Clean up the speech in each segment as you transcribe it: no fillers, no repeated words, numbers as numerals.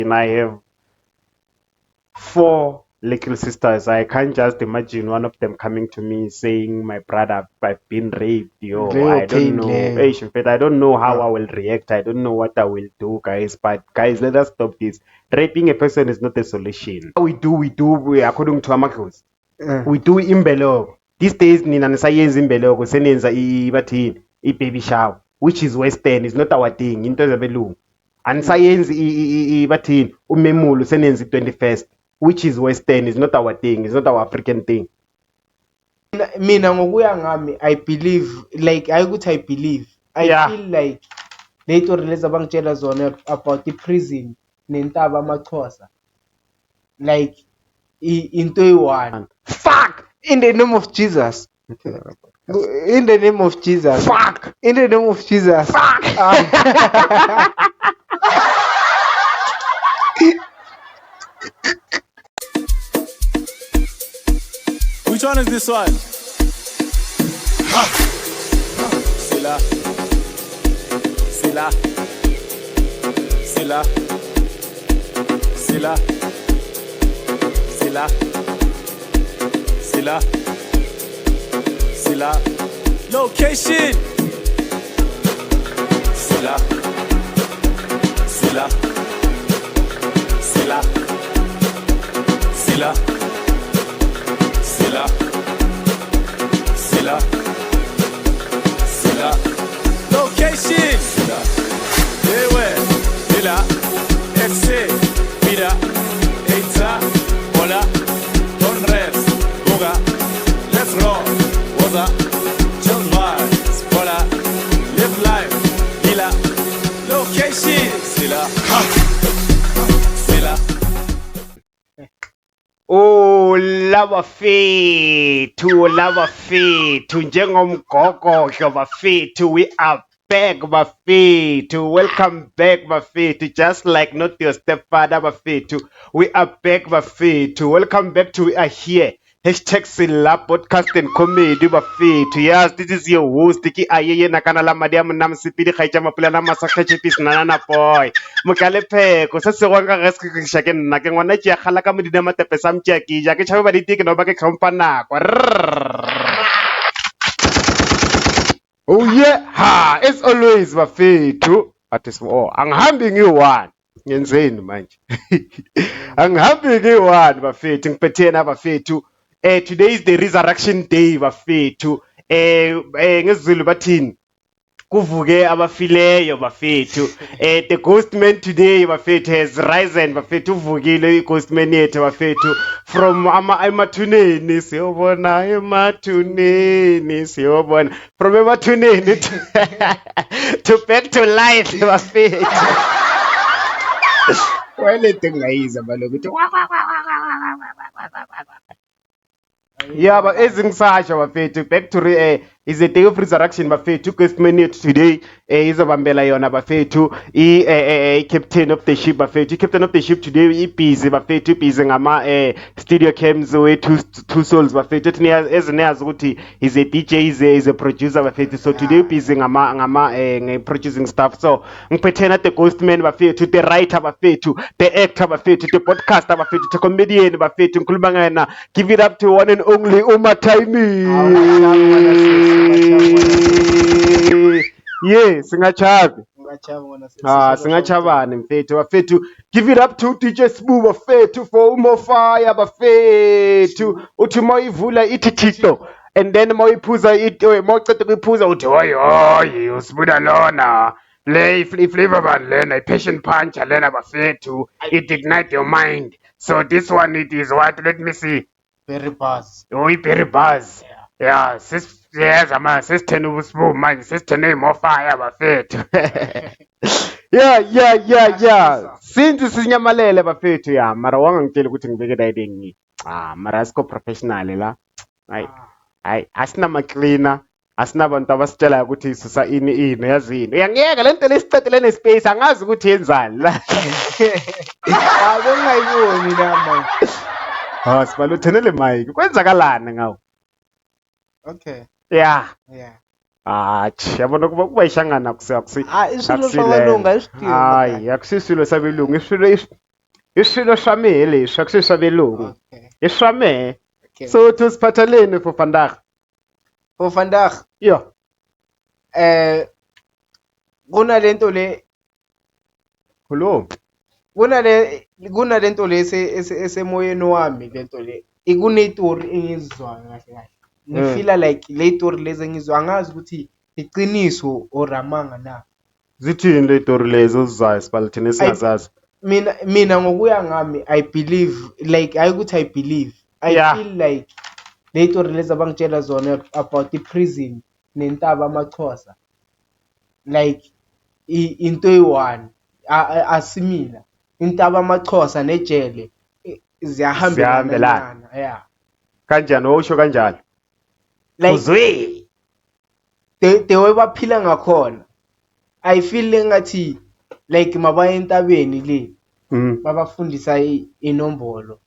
And I have 4 little sisters. I can't just imagine one of them coming to me saying, "My brother, I've been raped." Yo, I don't know. Hey, Shifet, I don't know how I will react. I don't know what I will do, guys. But guys, let us stop this. Raping a person is not a solution. We according to Amakos. We do imbeleko. These days nina nisayenza imbeleko senenza bathini i-baby shower, which is western, is not our thing, into zabelungu. Anisayenzi bathini umemulo senenza i-21st, which is western, is not our thing, is not our African thing. Mina ngokuya ngami I believe like ayikuthi I believe I feel like leto lezi abangitshela zona about the prison nentaba amaXhosa like into eyi-one. Fuck in the name of Jesus. In the name of Jesus. Fuck in the name of Jesus. Fuck. Which one is this one? Sila. Sila. Sila. Sila. Sila. Sila. Sila. Location. Sila. Sila. Sila. Sila. Sila. Sila. Sila. Location. Sila. Ewe. Sila. FC. Mira. Eita. Hola. Don't rest. Boga. Let's roll. Waza. Just vibes. Hola. Live life. Mila. Location. Sila. Sila. Oh, labafethu njengomgogodlo bafethu, we are back bafethu. Welcome back bafethu, just like not your stepfather bafethu. We are back bafethu. Welcome back to We Are Here. #Sila podcast and comedy bafethu. Yes, this is your host ki ayeye nakanala madiam nam sipidi khaitsa mapulana masakhetshipis nana boy. Mokale pheko se se gwanga ga se ke shake nna ke ngwana tsia khala ka modina matepe sam tsia ke ja ke tshabe ba ditike no ba ke tlhompha nako. Oh yeah, ha, as always bafethu. Athi angihambi ngiyi-1. Ngenzeni manje? Angihambi ngiyi-1 bafethu, ngiphethena bafethu. Today is the resurrection day bafethu. NgesiZulu bathini? Kuvuke abafileyo bafethu. The ghost man today bafethu has risen bafethu, uvukile i-ghost man yethu bafethu from emathuneni siyobona, emathuneni siyobona, from emathuneni to back to life bafethu. Wayelete ngayizwa baloku ukuthi yeah, but as ngisasho bafethu, back to is a day of resurrection bafethu. Ghost man yethu today izobambela yona bafethu captain of the ship bafethu. Captain of the ship today busy bafethu, busy ngama studio cams we two souls bafethu. Thina ezineyazi ukuthi is a DJ, is a producer bafethu. So today busy ngama producing stuff. So ngiphethe the ghost man bafethu, the writer bafethu, the actor bafethu, the podcaster bafethu, the comedian bafethu. Ngikhuluma ngena, give it up to one and only uMaTimey. Yes, singachavi. Singachavani mfethu bafethu. Give it up to DJ Sbu bafethu for umofire bafethu. Uthi moyivula ithi TikTok and then moyiphuza moceda ukuyiphuza uthi hoyi usibuda lona. Le flavor ban lena, passion punch lena bafethu. It ignite your mind. So this one it is what? Let me see. Berry buzz. Berry buzz. Yeah, yes, man, sister Nubu man, sister name of fire bafethu. Yeah. Since sinyamalele bafethu ya, mara wangangitshela ukuthi ngibeke dayide ngi. Mara asikho professional la. Hayi, asina ma cleaner, asina abantu abasitshela ukuthi susa ini yazini. Uyangiyeka lento lesicedele nespace angazi ukuthi yenzani la. Akungayiboni la man. Sibaluthenele mic. Kwenzakalana ngawo? Okay. Yeah. Yabona kuba ishangana akusi. Isilo sabelungu ayisithiyo. Hayi, akusisilo sabelungu. Iswilo swami leswi ku swa belungu. Okay. I swame. Okay. So to siphatheleni for vandag. For vandag Ja. kunalento le Khuluma. kunalento le esemoyeni wami lento le ikunetori engizizwayo kahle kahle ngifila like le tori lezi engizwa angazi ukuthi iqiniso or amanga na Zithini le tori lezo ozizwayo sibalathini esingazazi. mina ngokuya ngami I believe like ayikuthi I believe I Yeah. feel like le tori lezi abangitshela zona about i-prison nentaba amaXhosa like into eyi-one asimila intaba amaXhosa nejele ziyahambelana yeah Kanjani usho kanjani? like Uzwe. the way baphila ngakhona I feel engathi like mabaya entabeni le babafundisa inombolo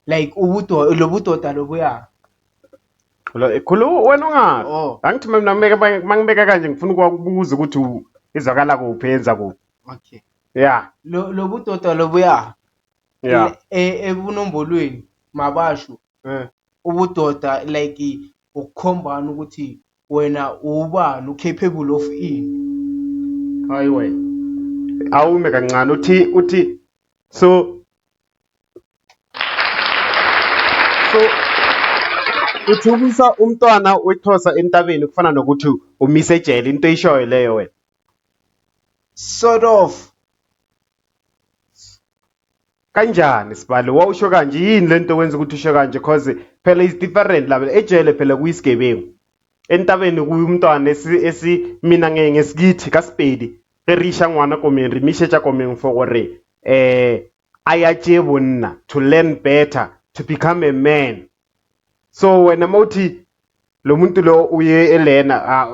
like lobudoda lobuya Khulu wena ungazi. Oh. Angithi mina mangibeka kanje ngifuna ukubuza ukuthi izwakala kuphi yenza kuphi. okay Yeah. lobudoda lobuya Yeah. ebunombolweni mabasho ubudoda like ukukhombana ukuthi wena ubani capable of ini Hayiwe. Awume kancane uthi so uthi ubisa umntwana wethosa entabeni kufana nokuthi umise ejele into eyishoyo leyo wena. sort of Kanjani sibali wawusho kanje yini lento wenza ukuthi usho kanje because phela is different la ejele phela kuyisigebengu. Entabeni kuyumntwana mina ngesikithi kaSpedi erisha ngwana komeng mishe tja komeng for gore aya tje bonna to learn better to become a man. So wena mawuthi lo muntu lo uye elena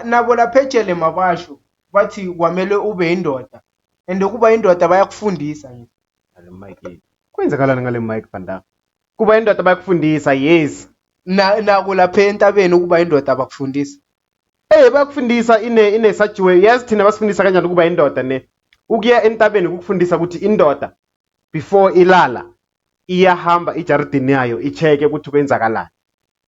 nabo lapha ejele mabasho bathi kwamele ube indoda and ukuba indoda bayakufundisa nje kwenzakalani ngale mic banda kuba indoda bayakufundisa yes nako lapha entabeni ukuba indoda bakufundisa bayakufundisa ine sajiwe yazi thina basifundisa kanjani ukuba indoda ne ukuya entabeni ukufundisa ukuthi indoda before ilala iyahamba ijardini yayo icheke ukuthi kwenzakalani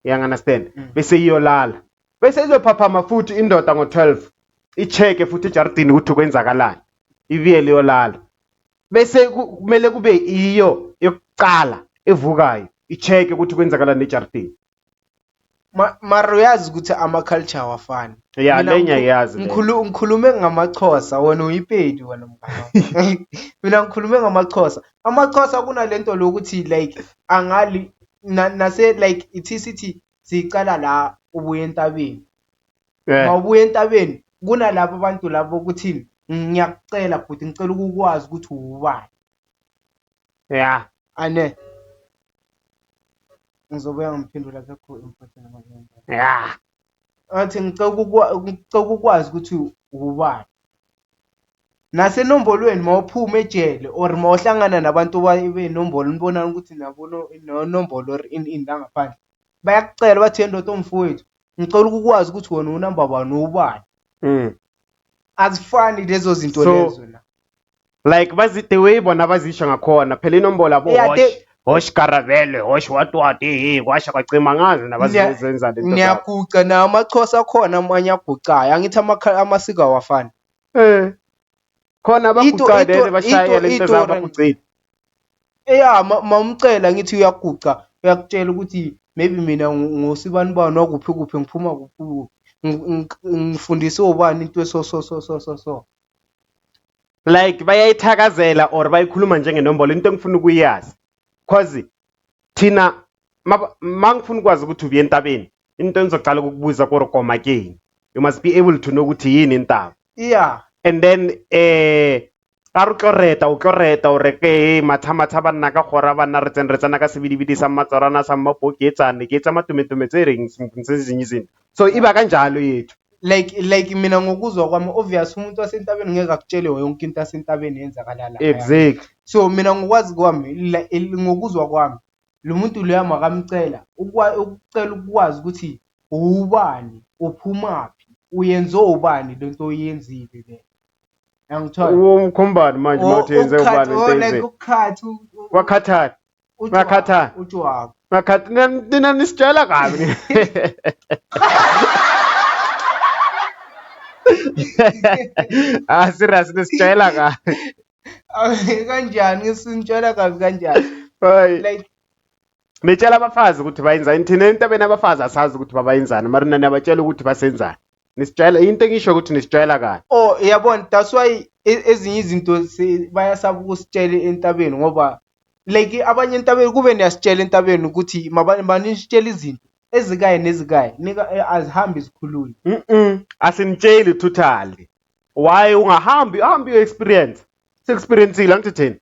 understand bese iyolala bese izophaphama futhi indoda ngo12 icheke futhi ijardini ukuthi kwenzakalani ibiyele yolala bese kumele kube iyo yokuqala evukayo icheke ukuthi kwenzakalani ejardini. Mara uyazi ukuthi ama-culture wafani Yeah, lenya yazi. Ngikhulume ngamaXhosa wena uyiPedi wena mngani. Mina ngikhulume ngamaXhosa. AmaXhosa kunalento lokuthi like angali nase like ithi sithi siqala la ubuye entabeni. Mawubuye entabeni kunalabo abantu labo ukuthi ngiyakucela futhi ngicela ukukwazi ukuthi ubani. Yeah. Ane ngizobuya ngimphendula kakho important amanye. Yeah. Athi ngicela ukwazi ukuthi ubani. Nasenombolweni mawuphuma ejele or mawuhlangana nabantu benombolo nibona ukuthi nabo nonombolo inda ngaphandle. Bayakucela bathi endoda omfowethu ngicela ukukwazi ukuthi wena unamba bani ubani. Azifani lezo zinto lezo na. Like bazi the way bona bazisho ngakhona phela inombolo abo hosh karavele hosh watwati kwasha kwacima ngazi nabazenza lento. Ngiyaguca na amaXhosa akhona amanye agucayo angithi amasiko awafani. Khona abagucayo lele bashaya lento zabagucile. Mamcela ngithi uyaguca uyakutshela ukuthi maybe mina ngosibani bani wakuphi kuphi ngiphuma kuphi ngifundise ubani into so. Like bayayithakazela or bayikhuluma njengenombolo into engifuna ukuyazi because thina mangifuna ukwazi ukuthi ubuye entabeni into enizocala ukukubuza korokoma keni you must be able to know ukuthi yini intaba. Yeah. And then ukloreta o reke matha banna ka gora bana re tsena ka sebidibidi sa matsarana sa mapoketsane ke tsa matumetume tse reng se zinyizini so iba kanjalo yethu. Like mina ngokuzwa kwami obvious umuntu wasentabeni ngeke akutshele yonke into asentabeni yenzakala la. Exactly. So mina ngokwazi kwami ngokuzwa kwami lo muntu lo yamakamcela ukucela ukwazi ukuthi ubani uphumaphi uyenze ubani lento oyenzile le. Angithola. Umkhombani manje mawuthi yenze ubani into like yenze. ukukhatha Wakhathana. Wakhathana. utshwala. Nina nisitshela kabi. Serious nisitshela kabi. Kanjani ngisintshela kabi kanjani? Hayi. Like Nitshela abafazi ukuthi bayenzani thina entabeni abafazi asazi ukuthi babayenzani mara nani abatshela ukuthi basenzani. Nisitshela into engisho ukuthi nisitshela kabi. oh yabona that's why ezinye izinto bayasaba ukusitshela entabeni ngoba like abanye entabeni kube niyasitshela entabeni ukuthi manisitshela izinto ezikaye nezikaye nika azihambi izikhulule. Asinitsheli totally. Why ungahambi experience? Se-experience-ile angithi thina.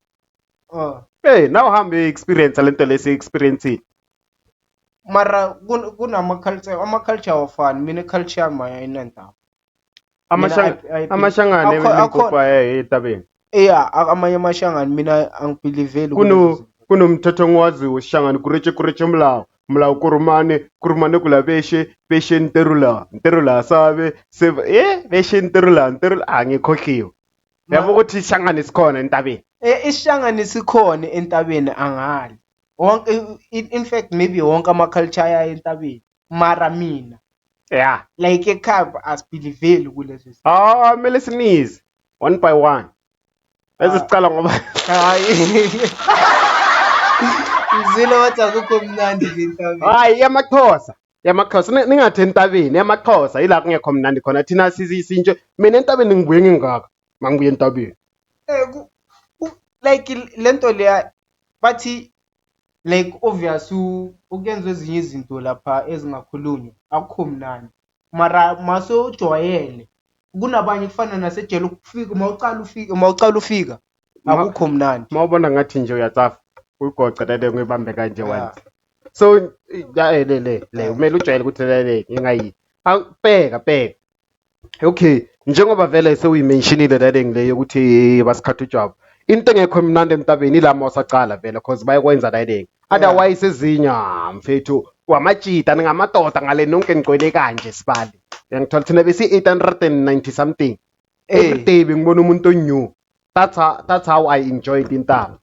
Oh Hey, now uhambe experience lento lesi experience. mara ama-culture awafani mina i-culture yami ayinandaba. Amashangane elimpopa etabeni. Amanye amashangane mina angibhiliveli Kunomthetho ngiwaziwo ushangane kuretshe mlawo kurumane kula beshe nterula sabe beshe nterula angikhohliwe. Yabo ukuthi ishangane sikhona entabeni. Isishangane sikhona entabeni angali wonke in fact maybe wonke ama-culture aya entabeni mara mina Yeah. like ekhaya asibhiliveli kulezo Kumele sinize one by one. Bese sicala ngoba hayi ngizile wathi akukho mnandi entabeni. hayi yamaXhosa ningathi entabeni yamaXhosa ila kungekho mnandi khona thina sizinje mina entabeni ngibuye ngingaka mangibuye entabeni. Like lento leya bathi like obvious ukuyenza ezinye izinto lapha ezingakhulunywa akukho mnandi mara maso ujwayele kunabanye kufana nasejele ukufika mawucala ufika akukho mnandi. Mawubona ngathi nje uyatsafa uyigoqa lele ngibambe kanje once. So le kumele ujwayele ukuthi lele ngingayi. Bheka. Okay, njengoba vele sewuyimentionile lele ngile ukuthi basikhatha ujwabu. Into engekho mnandi entabeni ilama osaqala vele because bayakwenza lele. Otherwise ezinya mfethu kwamatshita ngamadoda ngale nonke ngigcwele kanje sibali. Ngithola thina besi 890 something. Every day ngibona umuntu new. That's how I enjoyed intaba.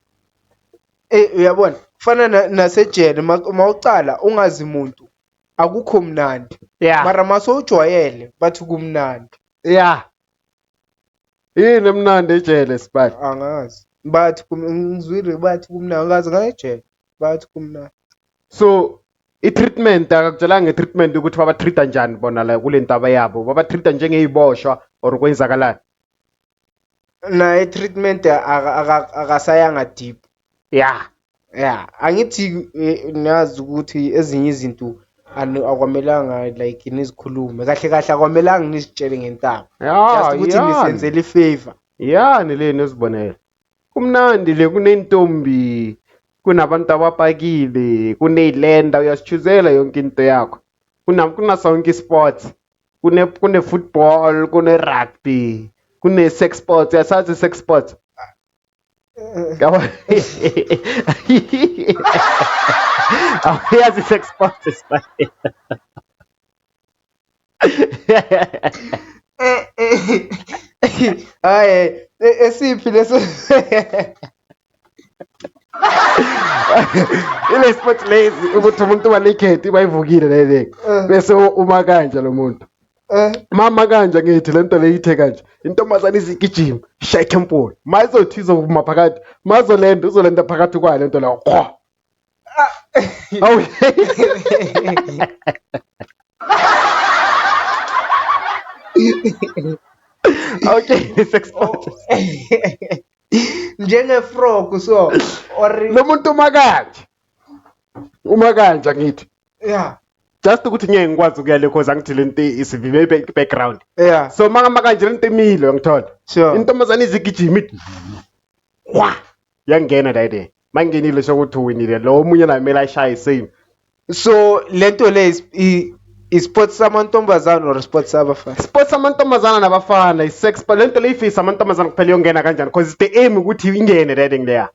Uyabona kufana nasejele mawucala ungazi umuntu akukho mnandi. Yeah. Mara maso ujwayele bathi kumnandi. Yeah. Yini emnandi ejele sibali. Angazi bathi ngizwile bathi kumnandi angazi ngejele bathi kumnandi. So i-treatment akakutshela nge-treatment ukuthi babatreata njani bona la kule ntaba yabo babatreata njengeyiboshwa or kwenzakalayo. Na i-treatment akasayanga deep. Yeah. Angithi nazi ukuthi ezinye izinto akwamelanga like nizikhulume kahle akwamelanga nisitshele ngentaba just ukuthi nisenzele ifavor. Yani le nizibonela kumnandi le kunentombi kunabantu abapakile kuneyilenda uyasichuzela yonke into yakho kuna sonke sports kune football kune rugby kune sex sports yasazi sex sports. Yabona awuyazi sex sports. Hayi esiphi leso ile sport lazy ukuthi umuntu walekhethi bayivukile lele bese uma kanje lo muntu mama kanje ngithi lento leyithe kanje intombazana izigijima shake empolo mayizothi izovuma phakathi mazolenda uzolenda phakathi kwayo lento la awu okay sex sport njenge-frog so or lo muntu uma kanje ngithi just ukuthi ngeke ngikwazi ukuyale cause angithi lento isivive background so mangama kanje lento emile ngithola intombazana izigijima yangena la ide mangenile sokuthi uwinile lo omunye la mela ashaya same. So lento le i-sports samantombazana or sports sabafana? Sports samantombazana nabafana i-sex but lento le ifisa amantombazana kuphela yongena kanjani because the aim ukuthi ingene that thing there.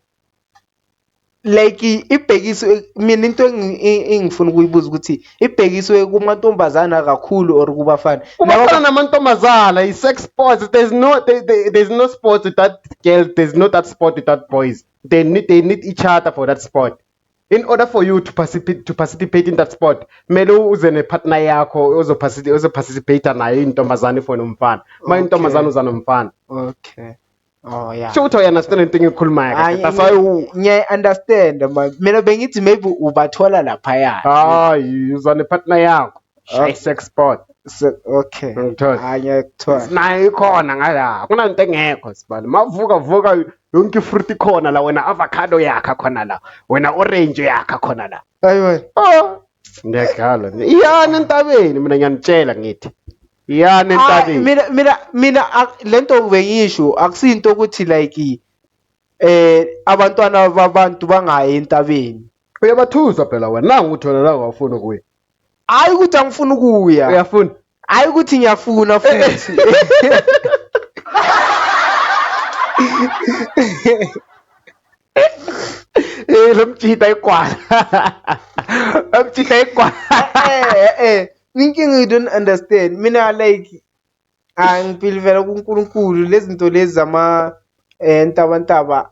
like ibhekiswe mina into engifuna ukuyibuza ukuthi ibhekiswe kumantombazana kakhulu or kubafana Kubafana namantombazana, i-sex sports. There's no sport without girls. There's no that sport without boys. They need each other for that sport. In order for you to participate in that sport, kumele uze nepartner yakho ozoparticipate nayo intombazane for nomfana. Ma intombazane uza nomfana. Okay. Oh yeah. Sho ukuthi uyaunderstand into engikhulumayo kahle. That's why understand man. Mina bengithi maybe ubathola lapha ya. hayi uza nepartner yakho. Okay. Sex sport. Okay. Ngithola. Ngiyakuthola. Nayo ikhona ngala. Kunanto engekho sibali. Mavuka yonke ifruit ikhona la, wena avocado yakha khona la. Wena orange yakha khona la. Hayiwe. Ngiyakhala. Iyana entabeni mina ngiyanitshela ngithi. Iyana entabeni. Mina lento bengisho akusinto ukuthi like abantwana babantu bangayi entabeni. Uyabathusa phela wena. Nangu uthola la ungafuna ukuya. Hayi ukuthi angifuni ukuya. Uyafuna? Hayi ukuthi ngiyafuna futhi. Lomjita igwala. Lomjita igwala. Inkinga you don't understand. Mina like angiphili vela kuNkulunkulu lezi zinto lezi zama ntaba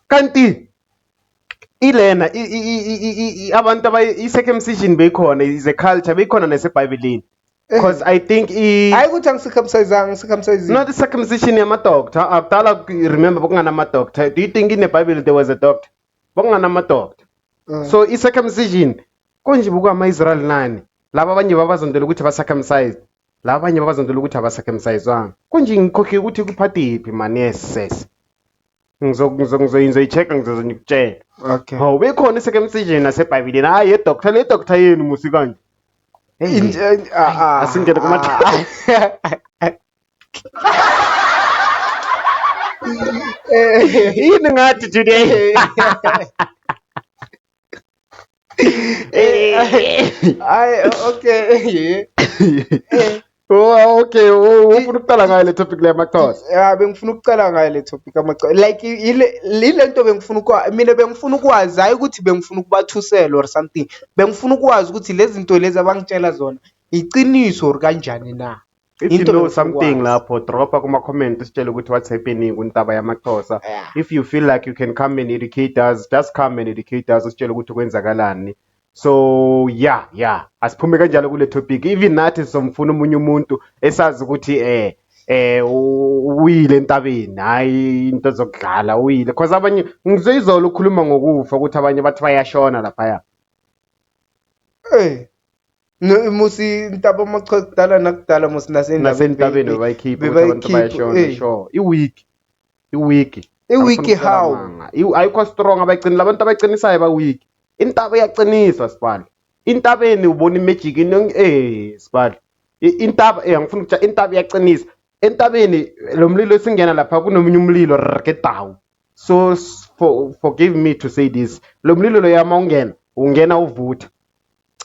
Kanti ilena abantu i-circumcision beyikhona, is a culture beyikhona naseBhayibhelini. Because I think hayi ukuthi angicircumcise not the circumcision yamadoctor. Akudala remember bokunganama-doctor. Do you think in the Bible there was a doctor? Bokunganama-doctor. So i-circumcision konje bukama-Israel nani? Laba abanye babazondela ukuthi ba-circumcised. Laba abanye babazondela ukuthi aba-circumciswanga. Konje ngikhokhe ukuthi kuphathiphi mani yesese. Ngizoyi-check ngizoze ngikutshela. Okay. Hawu bekhona i-circumcision naseBhayibhelini. Hayi ye-doctor, le doctor yenu musi kanje. Asingene kuma yini ngathi today. Okay. Oh okay, ufuna ukuqala ngayo le topic le Maxhosa. Bengifuna ukucala ngayo le topic amaXhosa. Like ile nto bengifuna mina bengifuna ukwazi hayi ukuthi bengifuna ukubathusela or something. Bengifuna ukwazi ukuthi lezi zinto lezi abangitshela zona iqiniso or kanjani na. If you know something lapho, dropa kuma comment usitshele ukuthi what's happening kuntaba yamaXhosa. If you feel like you can come and educate us, just come and educate us usitshele ukuthi kwenzakalani. So yeah asiphume kanjalo kule topic. Even nathi somfuna umunye umuntu esazi ukuthi uyile entabeni, hayi into zokudlala uyile, because abanye ngizoyizolo ukukhuluma ngokufa ukuthi abanye bathi bayashona lapha ya. No musi intaba amaXhosa kudala nakudala musi nasentabeni bayikhipha ukuthi abantu bayashona. Sure iwiki how ayikho strong abagcini labantu abagcinisayo ba weak. Intaba iyaqiniswa sibali. Intabeni ubona imagic sibali. Intaba ngifuna ukuthi intaba iyaqinisa. Entabeni lo mlilo esingena lapha kunomunye umlilo raketawu. So forgive me to say this. Lo mlilo lo yama ungena uvutha.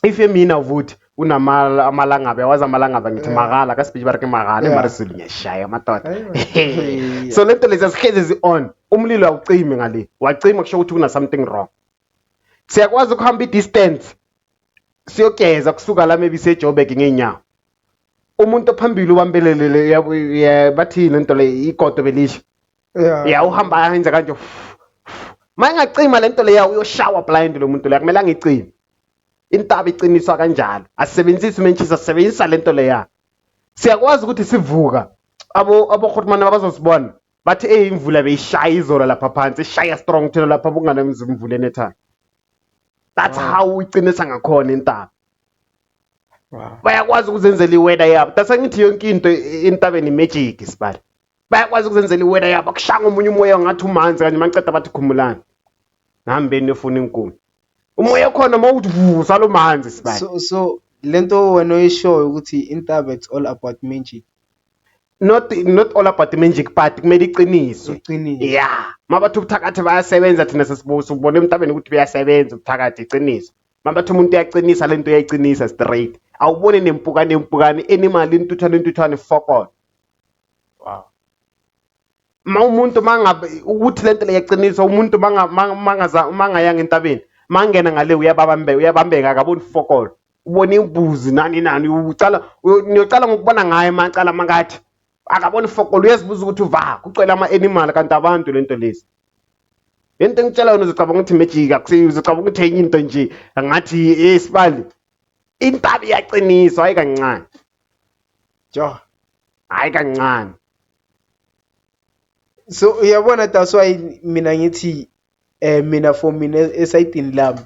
If mina uvuthi amalanga yawazi amalanga ngithi makala ka speech bareke makala emarisile ngiyashaya amadoda. So lento lezi asihlezi on. Umlilo awucimi ngale. Wacima kusho ukuthi kuna something wrong. Siyakwazi ukuhamba i-distance siyogeza kusuka la maybe seJoburg ngeenyawo. Umuntu ophambili ubambelele bathi lento le igodo belisha. Uhamba yenza kanje. Mayingacima lento le yawo uyoshawa blind lo muntu le kumele angicime. Intaba iqiniswa kanjalo. Asebenzisa uManchester asebenzisa lento le ya. Siyakwazi ukuthi sivuka abokhotmana bazosibona bathi imvula beyishaya izolo lapha phansi ishaya strong thina lapha bungana imvula enetha. That's how uyiqinisa ngakhona intaba. Bayakwazi ukuzenzela iweather yabo. That's ngithi yonke into entabeni magic sibali. Bayakwazi ukuzenzela iweather yabo kushanga umunye umoya ngathi umanzi kanye manceda bathi khumulana. Nahambeni ufuna inkuni. Umoya khona mawuvusa lo manzi sibali. So lento wena oyishoyo ukuthi intaba it's all about magic. Not all about the magic part, kumele iqiniswe. Yeah. Mabathi ubuthakathi bayasebenza thina sesibusa ubona emtabeni ukuthi bayasebenza ubuthakathi iqiniso. Mabathi umuntu uyaqinisa lento uyayiqinisa straight. Awubone nempukane enimali intuthwane fuck on. Wow. umuntu mangabe ukuthi lento leyaqinisa umuntu mangayanga entabeni mangena ngale uyabambeka akaboni fokolo ubona imbuzi nani uyocala ngokubona ngaye macala mangathi akaboni fokolo uyazibuza ukuthi uva kucela ama-animal kanti abantu lento lezi lento engitshela yona uzocabanga ukuthi magic uzocabanga ukuthi enye into nje ngathi esibali intaba iyaqinisa hayi kancane jo hayi kancane. so uyabona that's why mina ngithi mina for mina esayidini lami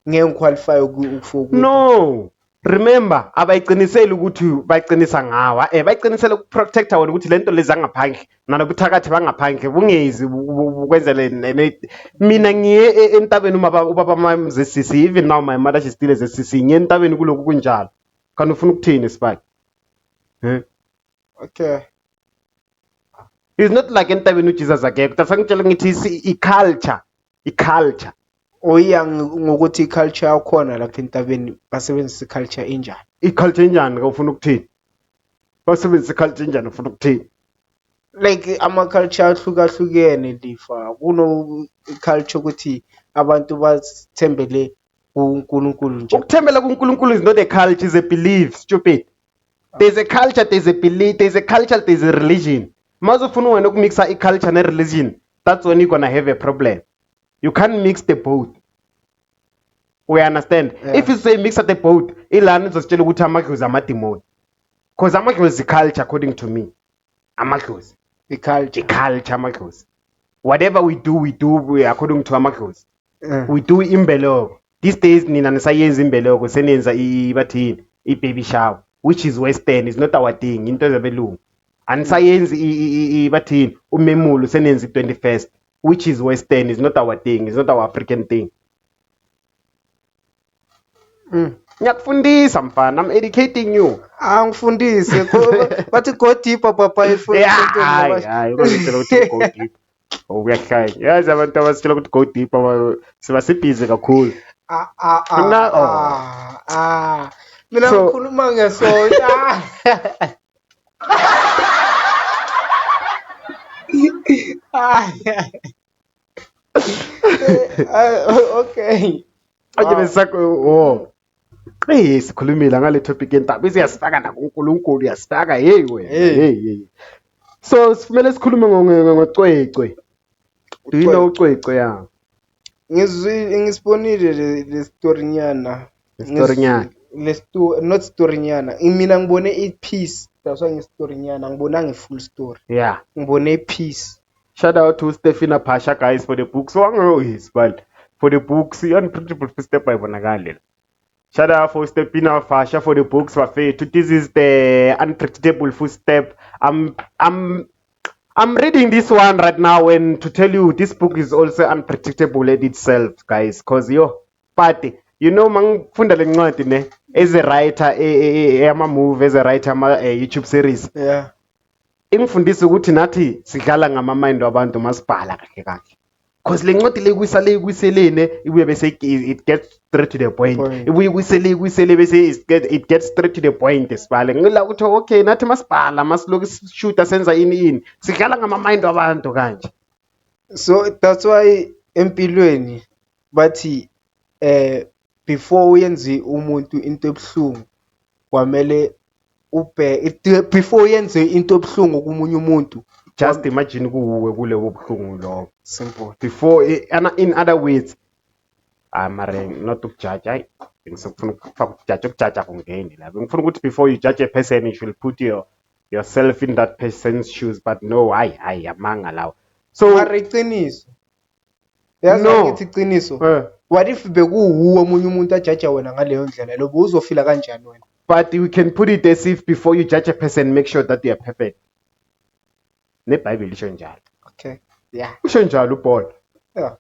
ngeke ngiqualify for No, remember abayiqiniseli ukuthi bayiqinisa ngawa bayiqinisela ukuprotecta wona ukuthi lento lezi angaphandle nalobuthakathi bangaphandle bungezi ukwenzele mina ngiye entabeni ubaba mamzesisi even now my mother she still is sisi ngiye entabeni kuloko kunjalo kanti ufuna ukuthini sibali okay. It's not like entabeni uJesus akekho tasangitshela ngithi i-culture oya ngokuthi i-culture yakhona lapha entabeni basebenzisa i-culture enjani i-culture enjani ufuna ukuthini basebenzisa i-culture enjani ufuna ukuthini like ama-culture ahlukahlukene lifa kuno-culture ukuthi abantu bathembele kuNkulunkulu nje ukuthembela kuNkulunkulu is not a culture, is a belief, stupid. There's a culture, there's a belief, there's a culture, there's a religion. Mazufunu wena ukumixa i-culture ne-religion, that's when you're gonna have a problem. You can't mix the both. We understand? Yeah. If you say mix the both, ilana izositshela ukuthi amadlozi amademoni. Because amadlozi culture according to me. Amadlozi. i-culture I-culture amadlozi. Whatever we do according to amadlozi. uh, We do imbeleko. These days nina nisayenza imbeleko senenza bathini i-baby shower which is western, is not our thing, into zabelungu. Anisayenzi bathini umemulo senenza i-21st which is western, is not our thing, is not our African thing. Ngiyakufundisa mfana, I'm educating you. angifundise bathi go deeper papa Hayi ungangitshela ukuthi go deep. Uyahlaya. Yazi abantu abasitshela ukuthi go deep siba sibhizi kakhulu. mina So- ngikhuluma ngesonto okay Anje besakho sikhulumile ngale topic yentaba isiyasifaka nakuNkulunkulu yasifaka hey wena hey. So sifumele sikhulume ngocwecwe. Do you know ucwecwe ya? ngisibonile le story nyana Story nyana. not story nyana mina ngibone i-piece that's why nge-story nyana ngibonanga i-full story Yeah. ngibone i-piece. Shout out to Stefina Pasha guys for the books. But for the books, unpredictable footstep ayibonakale. Shout out for Stefina Pasha for the books bafethu. This is the unpredictable footstep. I'm reading this one right now, and to tell you, this book is also unpredictable in itself, guys. Cause party, mangifunda le ncwadi ne, as a writer, movie, as a writer, YouTube series. Yeah. Ingifundisa ukuthi nathi sidlala ngama-mind wabantu masibhala kahle kahle. Cause le ncwadi le kuyiselene ibuye bese it gets straight to the point. Ibuye kuyisele bese it gets straight to the point sibale. Ngila ukuthi okay nathi masibhala masiloku sishoota senza ini sidlala ngama-mind wabantu kanje. So that's why empilweni bathi before uyenze umuntu into ebuhlungu kwamele before uyenze into ebuhlungu komunye umuntu Just imagine kuwe kule buhlungu lo. simple. Before in other words, mare not ukujudge hayi ngisifuna ukujudge kungeni la. Ngifuna ukuthi before you judge a person you should put yourself in that person's shoes, but no hayi amanga lawo. So Mara iqiniso. Yazi No. ngithi iqiniso. What if bekuwuwe omunye umuntu ajaja wena ngaleyo ndlela lo uzofila kanjani wena? but we can put it as if before you judge a person make sure that they are perfect. NeBhayibheli lisho njalo. Okay. Yeah. Usho njalo uPaul. Yeah.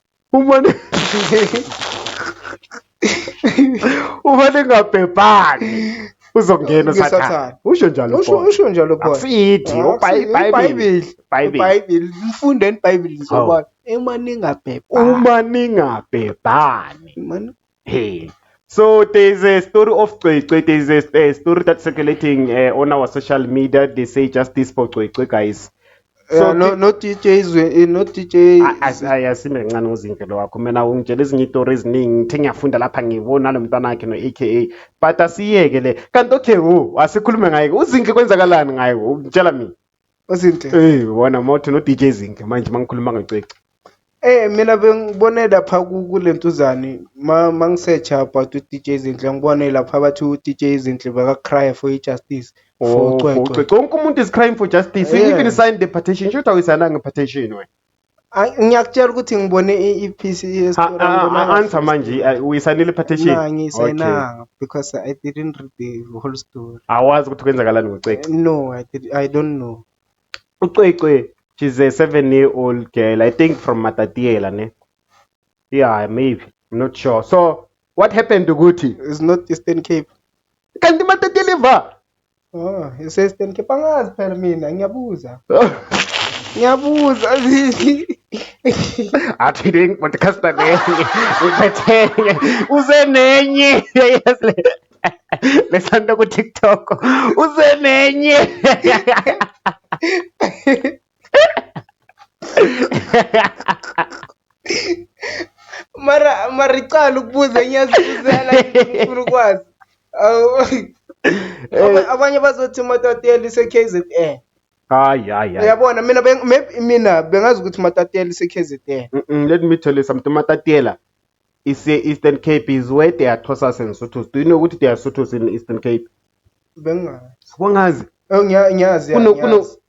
Uma ningabhebhani uzongena Ngesathane. uSathane. Usho njalo uPaul. Usho njalo Paul. Asithi iBhayibheli. iBhayibheli. Mfundeni iBhayibheli nizobona. Uma ningabhebhani. Man. Hey. So there's a story of Cwecwe. There's a story that's circulating on our social media. They say justice for Cwecwe, guys. So no DJ no DJ ayasime kancane uzinhle lo wakho mina ungitshela ezinye itori eziningi ngithe ngiyafunda lapha ngibona lo mntwana wakhe no-aka but asiyeke le kanti okay asikhulume ngaye uzinhle kwenzakalani ngaye ngitshela mina ozinhle wona mawuthi no-DJ Zinhle manje mangikhuluma ngocece mina bengibone lapha kule ntuzane mangisearcha about u-DJ Zinhle ngibone lapha bathi u-DJ Zinhle baka-cry for i-justice for ucwecwe wonke umuntu is crying for justice even signed the petition should awuyisayinanga petition wena ngiyakutshela ukuthi ngibone i-piece answer manje uyisayinile petition ngiyisayinanga because I didn't read the whole story. awazi ukuthi kwenzakalani ngocece No, I don't know. ucece she's a 7-year-old girl I think from Matatiela ne yeah maybe I'm not sure so what happened ukuthi It's not Eastern Cape. kanti Matatiela iva Oh, it's Eastern Cape. Angazi phela mina ngiyabuza. Ngiyabuza athi le podcast le ngiphethe uzenenye yes lesanda ku TikTok uzenenye mara icala ukubuza ngiyazibuzela ngifuna ukwazi. Abanye bazothi Matatiela ise KZN. hayi Uyabona mina bengazi ukuthi Matatiela ise KZN. let me tell you something Matatiela is Eastern Cape is where they are Xhosas and Sothos do you know ukuthi they are Sothos in Eastern Cape Bengazi. wangazi Ngiyazi.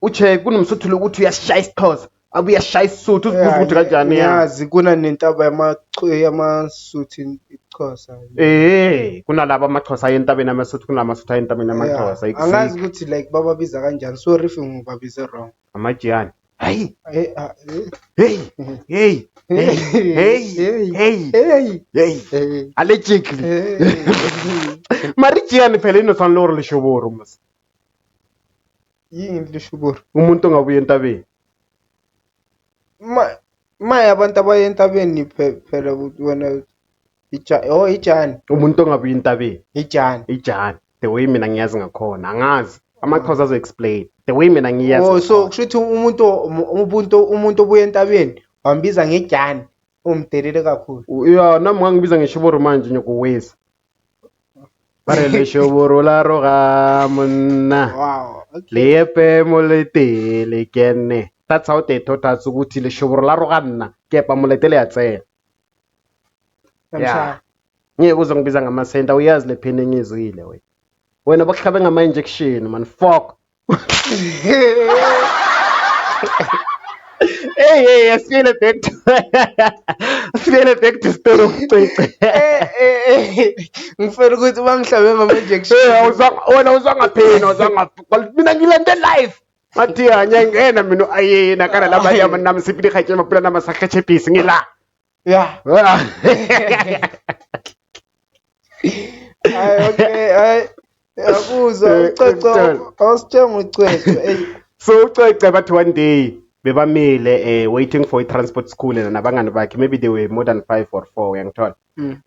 uche kunomsuthu lokuthi uyashaya isiXhosa abuye ashaya isisuthu uzibuza ukuthi kanjani ngiyazi kuna nentaba yamasuthi iXhosa. kunalabo amaXhosa ayentabeni amasuthu kunamasuthu ayentabeni amaXhosa angazi ukuthi like bababiza kanjani sorry if ngibabize wrong. amajiyani hayi hey allegedly marijiyani phela inosana loro lishoboro mas yini lishoboro umuntu ongabuye entabeni maya abantu abaye entabeni phela wena ijani umuntu ongabuye entabeni ijani the way mina ngiyazi ngakhona angazi amaXhosa azo explain the way mina ngiyazi so kushuthi umuntu obuye entabeni wambiza ngejani umdelele kakhulu nami ngangibiza ngeshoboro manje nyokuweza bare leshoboro la roga monna wow lepe moletele kene that's how they taught us ukuthi leshoboro la roga nna kepa moletele ya tsena yeah ngeke uzongibiza ngamasenta uyazi lephini engizwile wena bakuhlabe ngama injection man fuck hey asifile back to story ucece ngifela ukuthi bangihlabe ngama injection wena uzangaphina mina ngilande live ngathi anya ngena mina ayena kana labanye abantu sipili khatshe maphula namasakhatshe bisi ngila yeah okay yabuza ucece awusithenga ucece so ucece bathi one day bebamile waiting for a transport school nabangani bakhe maybe they were more than 5 or 4 uyangithola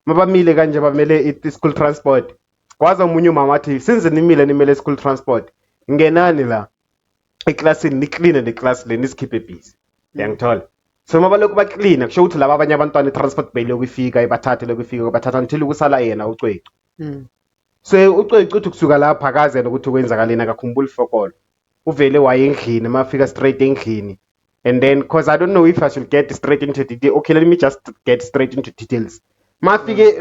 mabamile kanje bamele i-school transport kwaza umunye umama wathi since nimele school transport ngenani la eclassini niclean the class le nisikhiphe busy uyangithola so mabalokhu baclean kusho ukuthi laba abanye abantwana i-transport bail yokufika ibathatha until kusala yena ucwece so ucwece uthi kusuka lapha akaze ukuthi kwenzakaleni akakhumbula ifokolo uvele waye endlini mafika straight endlini and then cause I don't know if I should get straight into detail okay let me just get straight into details mafike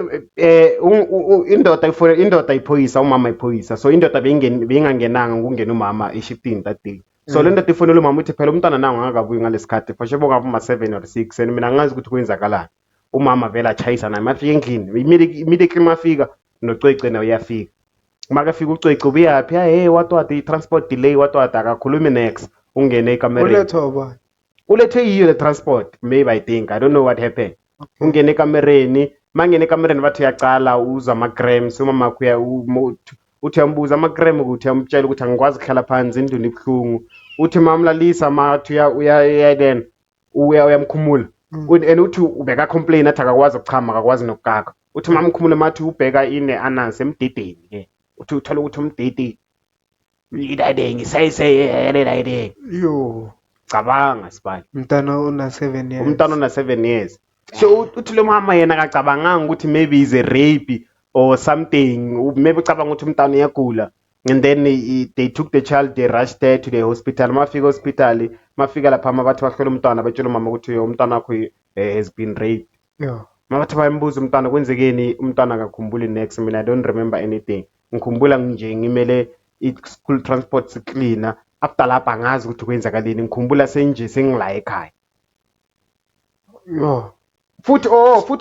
indoda iphoyisa umama iphoyisa so indoda beyingangenanga ngungena umama e-shifting that day so le ndoda ifonela umama uthi phela umntwana nangu angakabuyi ngalesikhathi for sure bongaba 7 or 6 and mina ngazi ukuthi kwenzakalani umama vela achayisa naye mafika endlini immediately mafika nocwece naye uyafika makafika ucwece ubuyapi hey what i-transport delay what akakhulumi next ungene ekamereni ulethe yiyo le transport maybe I think I don't know what happened ungene ekamereni mangene ekamereni bathi uyacala uza ama-grams umama wakho uthi uyambuza ama-gram ukuthi uyamtshela ukuthi angikwazi kuhlala phansi induni ibuhlungu uthi mamlalisa mathi then uyamkhumula and uthi ubeka complain athi akakwazi ukuchama akakwazi nokukaka uthi mamkhumule mathi ubheka ine-anansi emdideni ke uthi uthola ukuthi umdidi idayideng isayiseyele dayideng yo cabanga sibani umntana una 7 years. umntana ona 7 years so uthi lo mama yena akacabanganga ukuthi maybe is a rape or something maybe ucabanga ukuthi umntana uyagula and then they took the child, they rushed there to the hospital. Mafika hospital, mafika lapha mabathi bahlola umntwana betshela umama ukuthi umntwana wakho has been raped. Yeah. Mabathi bayambuza umntwana kwenzekeni, umntwana akakhumbuli next. I mean, I don't remember anything. Ngikhumbula nje ngimele i-school transport cleaner. After lapha angazi ukuthi kwenzakaleni. Ngikhumbula senje sengila ekhaya. Yeah. Futhi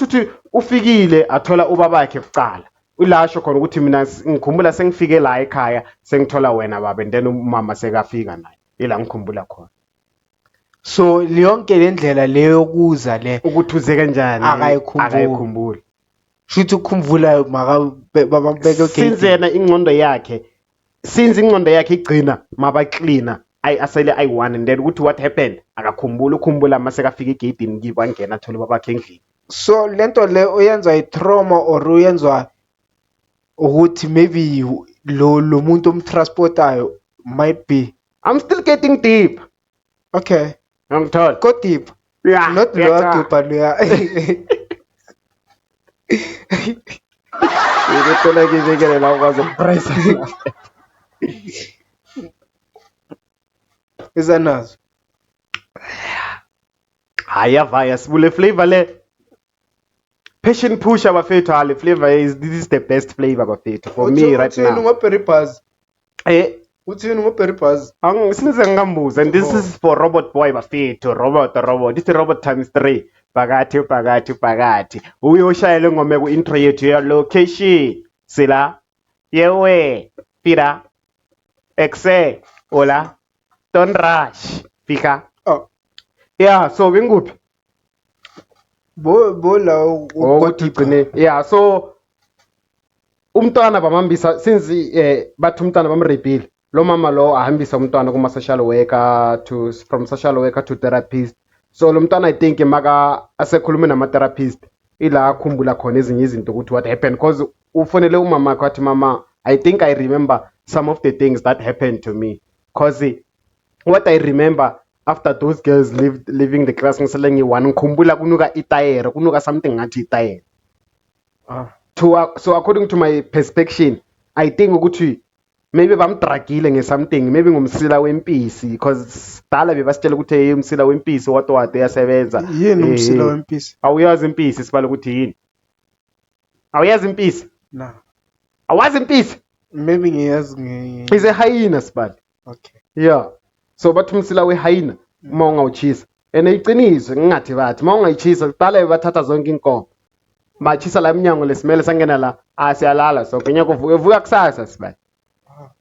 uthi ufikile athola ubabakhe kuqala. Ulasho khona ukuthi mina ngikhumbula sengifike la ekhaya sengithola wena baba and then umama sekafika naye. Ila ngikhumbula khona. So yonke le ndlela leyo kuza le Ukuthi uze kanjani akayikhumbuli. Shuthi ukukhumbula babambeke gate. Since yena ingqondo yakhe igcina maba cleaner asele ayi1 and then ukuthi what happened akakhumbula ukhumbula mase kafika egate ngibo angena athola babakhe endlini. So lento le uyenza i-trauma or uyenza ukuthi maybe lo muntu omtransportayo might be. I'm still getting deep. Okay. I'm told. Go deep. Yeah. Not lower deep but yeah. Ngithola ngizekele la ukwazi ukuprice. Izanazo. Hayavaya sibule flavor le. Passion push abafethu ale flavor this is the best flavor abafethu for me right now. Uthini ngoberry buzz? Uthini ngoberry buzz? Since ngambuza and this is for robot boy bafethu robot this is robot times 3 phakathi uyoshayela ngome ku intro yethu ya location sila yewe pira exe hola don't rush fika. Oh yeah, so ngikuphi bo la ukugcine. Yeah, so umntwana bamambisa since bathi umntwana bamrepile lo mama lo ahambisa umntwana kuma social worker from social worker to therapist. So lo mntwana I think maka asekhulume nama therapist ila akhumbula khona ezinye izinto ukuthi what happened because ufonele umama kwathi mama I think I remember some of the things that happened to me because what I remember after those girls leaving the class ngisele ngi1 ngikhumbula kunuka itayere kunuka something ngathi itayere. So according to my perception I think ukuthi maybe bamdragile ngesomething maybe ngumsila wempisi because dala bebasitshela ukuthi umsila wempisi what yasebenza. Yini umsila wempisi? Awuyazi impisi sibala ukuthi yini? Awuyazi impisi? No. Awazi impisi? Maybe ngiyazi is a hyena sibala. Okay. Yeah. So bathi umsila wehyena uma ungawuchisa ene iqiniso ngingathi bathi uma ungayichisa kuqala bathatha zonke inkomo bachisa la eminyango lesimele sangena la asiyalala so kenya kuvuka kusasa sibali.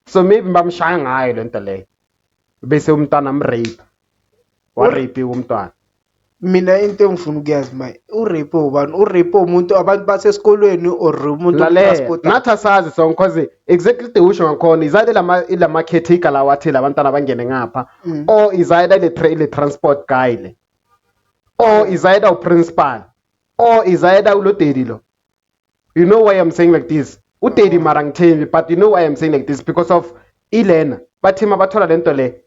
So maybe bamshaya ngayo lento leyo bese umntwana amrape warape umntwana. Mina into engifuna ukuyazi maye urape ubani urape umuntu abantu basesikolweni or umuntu transport nathi asazi so because exactly the usho ngakhona izayide lama caretaker la wathi labantwana bangene ngapha or izayide le transport guy le or izayide uprincipal or izayide ulodedi lo. You know why I'm saying like this? Udedi marangthembi but you know why I'm saying like this because of ilena bathima bathola lento le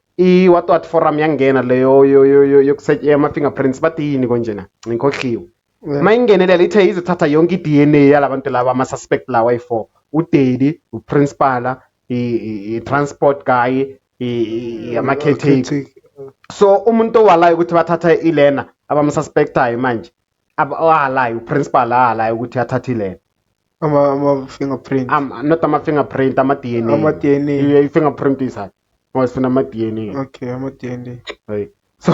what forum yangena leyo yokusetshenziswa ama fingerprints bathi yini konjena ngikhohliwe mayingenelela ithe izothatha yonke iDNA yalabantu laba ama suspect lawa i4 udedi uprincipal i-transport guy ama caretaker. So umuntu owalayo ukuthi bathatha ilena abama suspectayo manje awalayo uprincipal awalayo ukuthi athathe ilena ama fingerprint not ama fingerprint ama DNA i-fingerprint is hard wasifuna ama DNA. Okay, ama DNA. Hey. So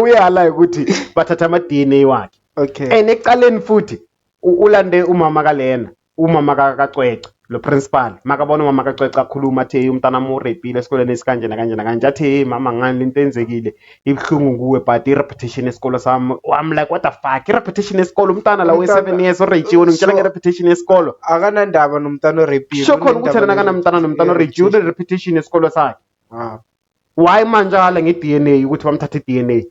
uyala ukuthi bathatha ama DNA wakhe. Okay. Ecaleni futhi ulande umama kalena umama kaCwece lo principal makabona umama kaCwece akhuluma athi umntana amurepile esikoleni esikanje kanje athi mama ngani lento enzekile ibhlungu kuwe but i-reputation esikolo sami I'm like what the fuck i-reputation esikolo umntana la we7 years orejiwe ngitshela nge-reputation esikolo akanandaba nomntana orepiwe sho khona ukuthi yena nomntana orejiwe i-reputation esikolo sakhe. Why manje ala nge-DNA ukuthi bamthathe i-DNA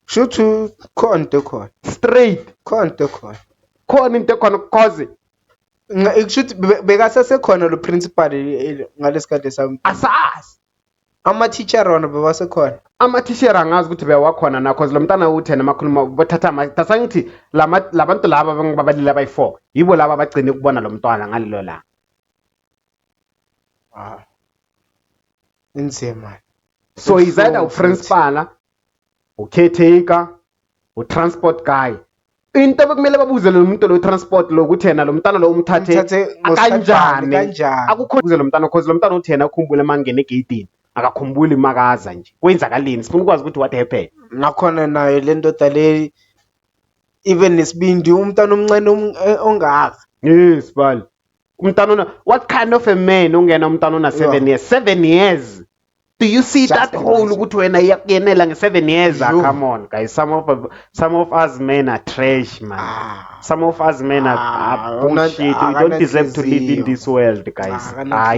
shuthu khona straight khona into khona cause ngishuthi bekasesekhona lo principal ngalesikade sami asas Ama-teacher wona bebasekhona. Ama-teacher angazi ukuthi bewakhona na cause lo mntana u-10 amakhuluma bathatha ngithi labantu laba babalile abayi-4 yibo laba abagcine ukubona lo mntwana ngalelo langa. Wow. Inzima. So is either uprincipal, ucaretaker, utransport guy. Into bekumele babuze lo muntu lo transport lo ukuthi yena lo mntana lo umthathe kanjani. Akukho buze lo mntana cause lo mntana uthena ukhumbule mangene egate akakhumbuli makaza nje. Kwenzakaleni sifuna ukwazi ukuthi what happened. Ngakhona nayo le ndoda le even nesibindi umntana omncane ongaka. Yes bal. Umntana what kind of a man ongena umntana ona 7 years? 7 years. Do you see Just that whole ukuthi wena iyakuyenela nge7 years? Come on guys, some of us men are trash man. Some of us men are bullshit. We don't deserve to live in this world guys. No.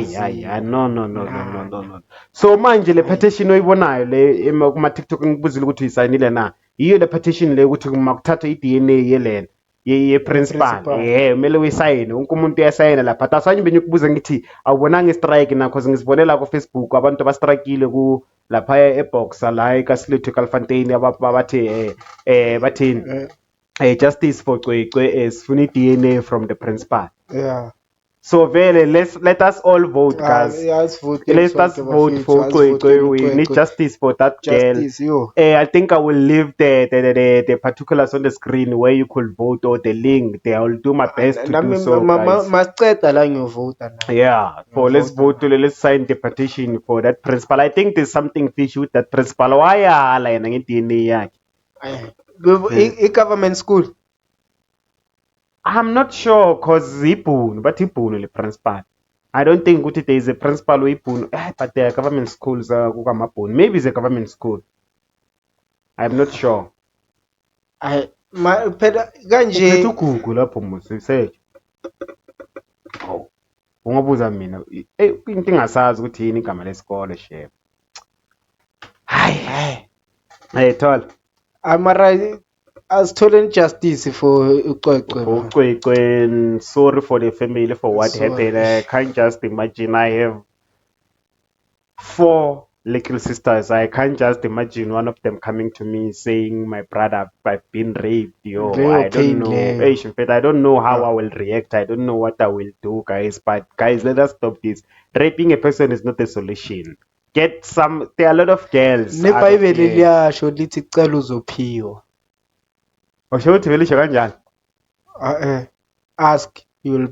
So manje le petition oyibonayo le kuma TikTok ngibuzile ukuthi uyisayinile na. Yiyo le petition le ukuthi makuthatha iDNA yelena ye principal kumele uyisayine wonke umuntu uyasayina lapha but asanye benikubuza ngithi awubonanga istrike na cause ngisibonela ku Facebook abantu bastrikeile ku lapha eBoxer la eKaSlethu eKalfontein abathi bathini justice for Cwecwe sifuna iDNA from the principal. Yeah. So vele let us all vote guys. Let us vote for Cwecwe. We need justice for that girl. I think I will leave the particulars on the screen where you could vote or the link. I will do my best to do so guys. Yeah, let's vote. Let's sign the petition for that principal. I think there's something fishy with that principal. Why DNA? Government school. I'm not sure cause Ipun, but Ipun the principal. I don't think there is a principal Ipun, but there are government schools maybe it's a government school. I'm not sure. Ganje Google lapho search. Oh. Ungabuza mina. Into engasazi ukuthi yini igama lesikole chef. Hey tol. Amara as told justice for Cwecwe. Sorry for the family for what happened. I can't just imagine. I have 4 little sisters. I can't just imagine one of them coming to me saying, "My brother, I've been raped." I don't know. I don't know how I will react. I don't know what I will do, guys. But guys, let us stop this. Raping a person is not a solution. There are a lot of girls. Ask, you'll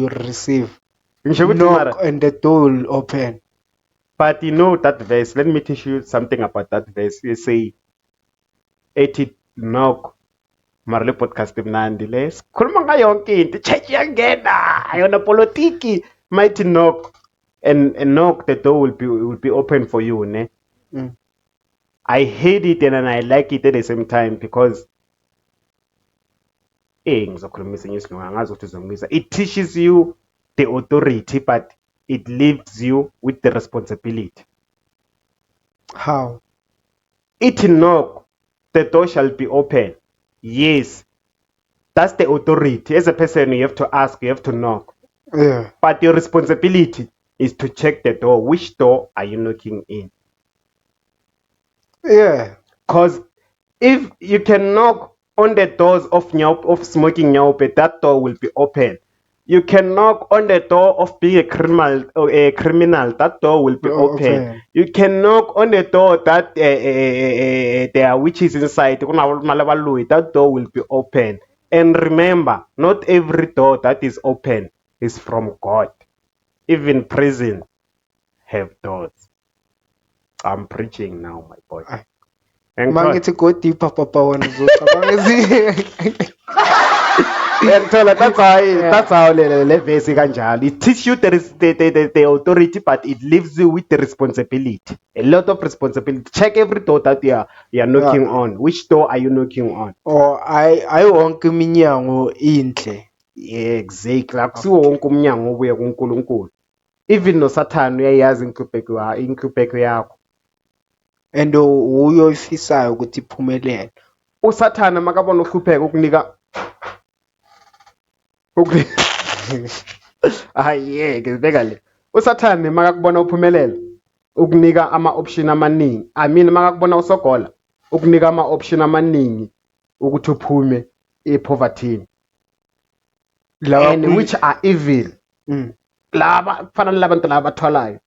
receive. Knock and the door will open. But you know that verse, let me teach you something about that verse. You say, "Eti knock, marle podcast mnandi les. Khuluma ngayo yonke into, church yangena, ayona politiki, mighty knock and knock the door will be open for you, ne?" I hate it and I like it at the same time because it teaches you the authority, but it leaves you with the responsibility. How? It knock, the door shall be open. Yes, that's the authority. As a person, you have to ask, you have to knock. Yeah. But your responsibility is to check the door. Which door are you knocking in? Yeah. Because if you can knock on the doors of smoking nyaupe, that door will be open. You can knock on the door of being a criminal, that door will be open. You can knock on the door that there are witches inside, that door will be open. And remember, not every door that is open is from God. Even prison have doors. I'm preaching now, my boy. Mangithi go deeper papa wona that's how le verse kanjalo. It teaches you the authority, but it leaves you with the responsibility. A lot of responsibility. Check every door that you are knocking on. Which door are you knocking on? Oh, I wonke iminyango inhle. Yeah, exactly. Akusiwo wonke umnyango obuya kuNkulunkulu. Even no Satan uyayazi inhlupheko yakho. And uyoyifisayo ukuthi iphumelele. uSathana makabona uhlupheka ukunika ayeke sibeka le uSathane makakubona uphumelela ukunika ama-option amaningi. I mean makakubona usogola ukunika ama-option amaningi ukuthi uphume epoverty. And which are evil. Laba kufana nalabantu laba abathwalayo.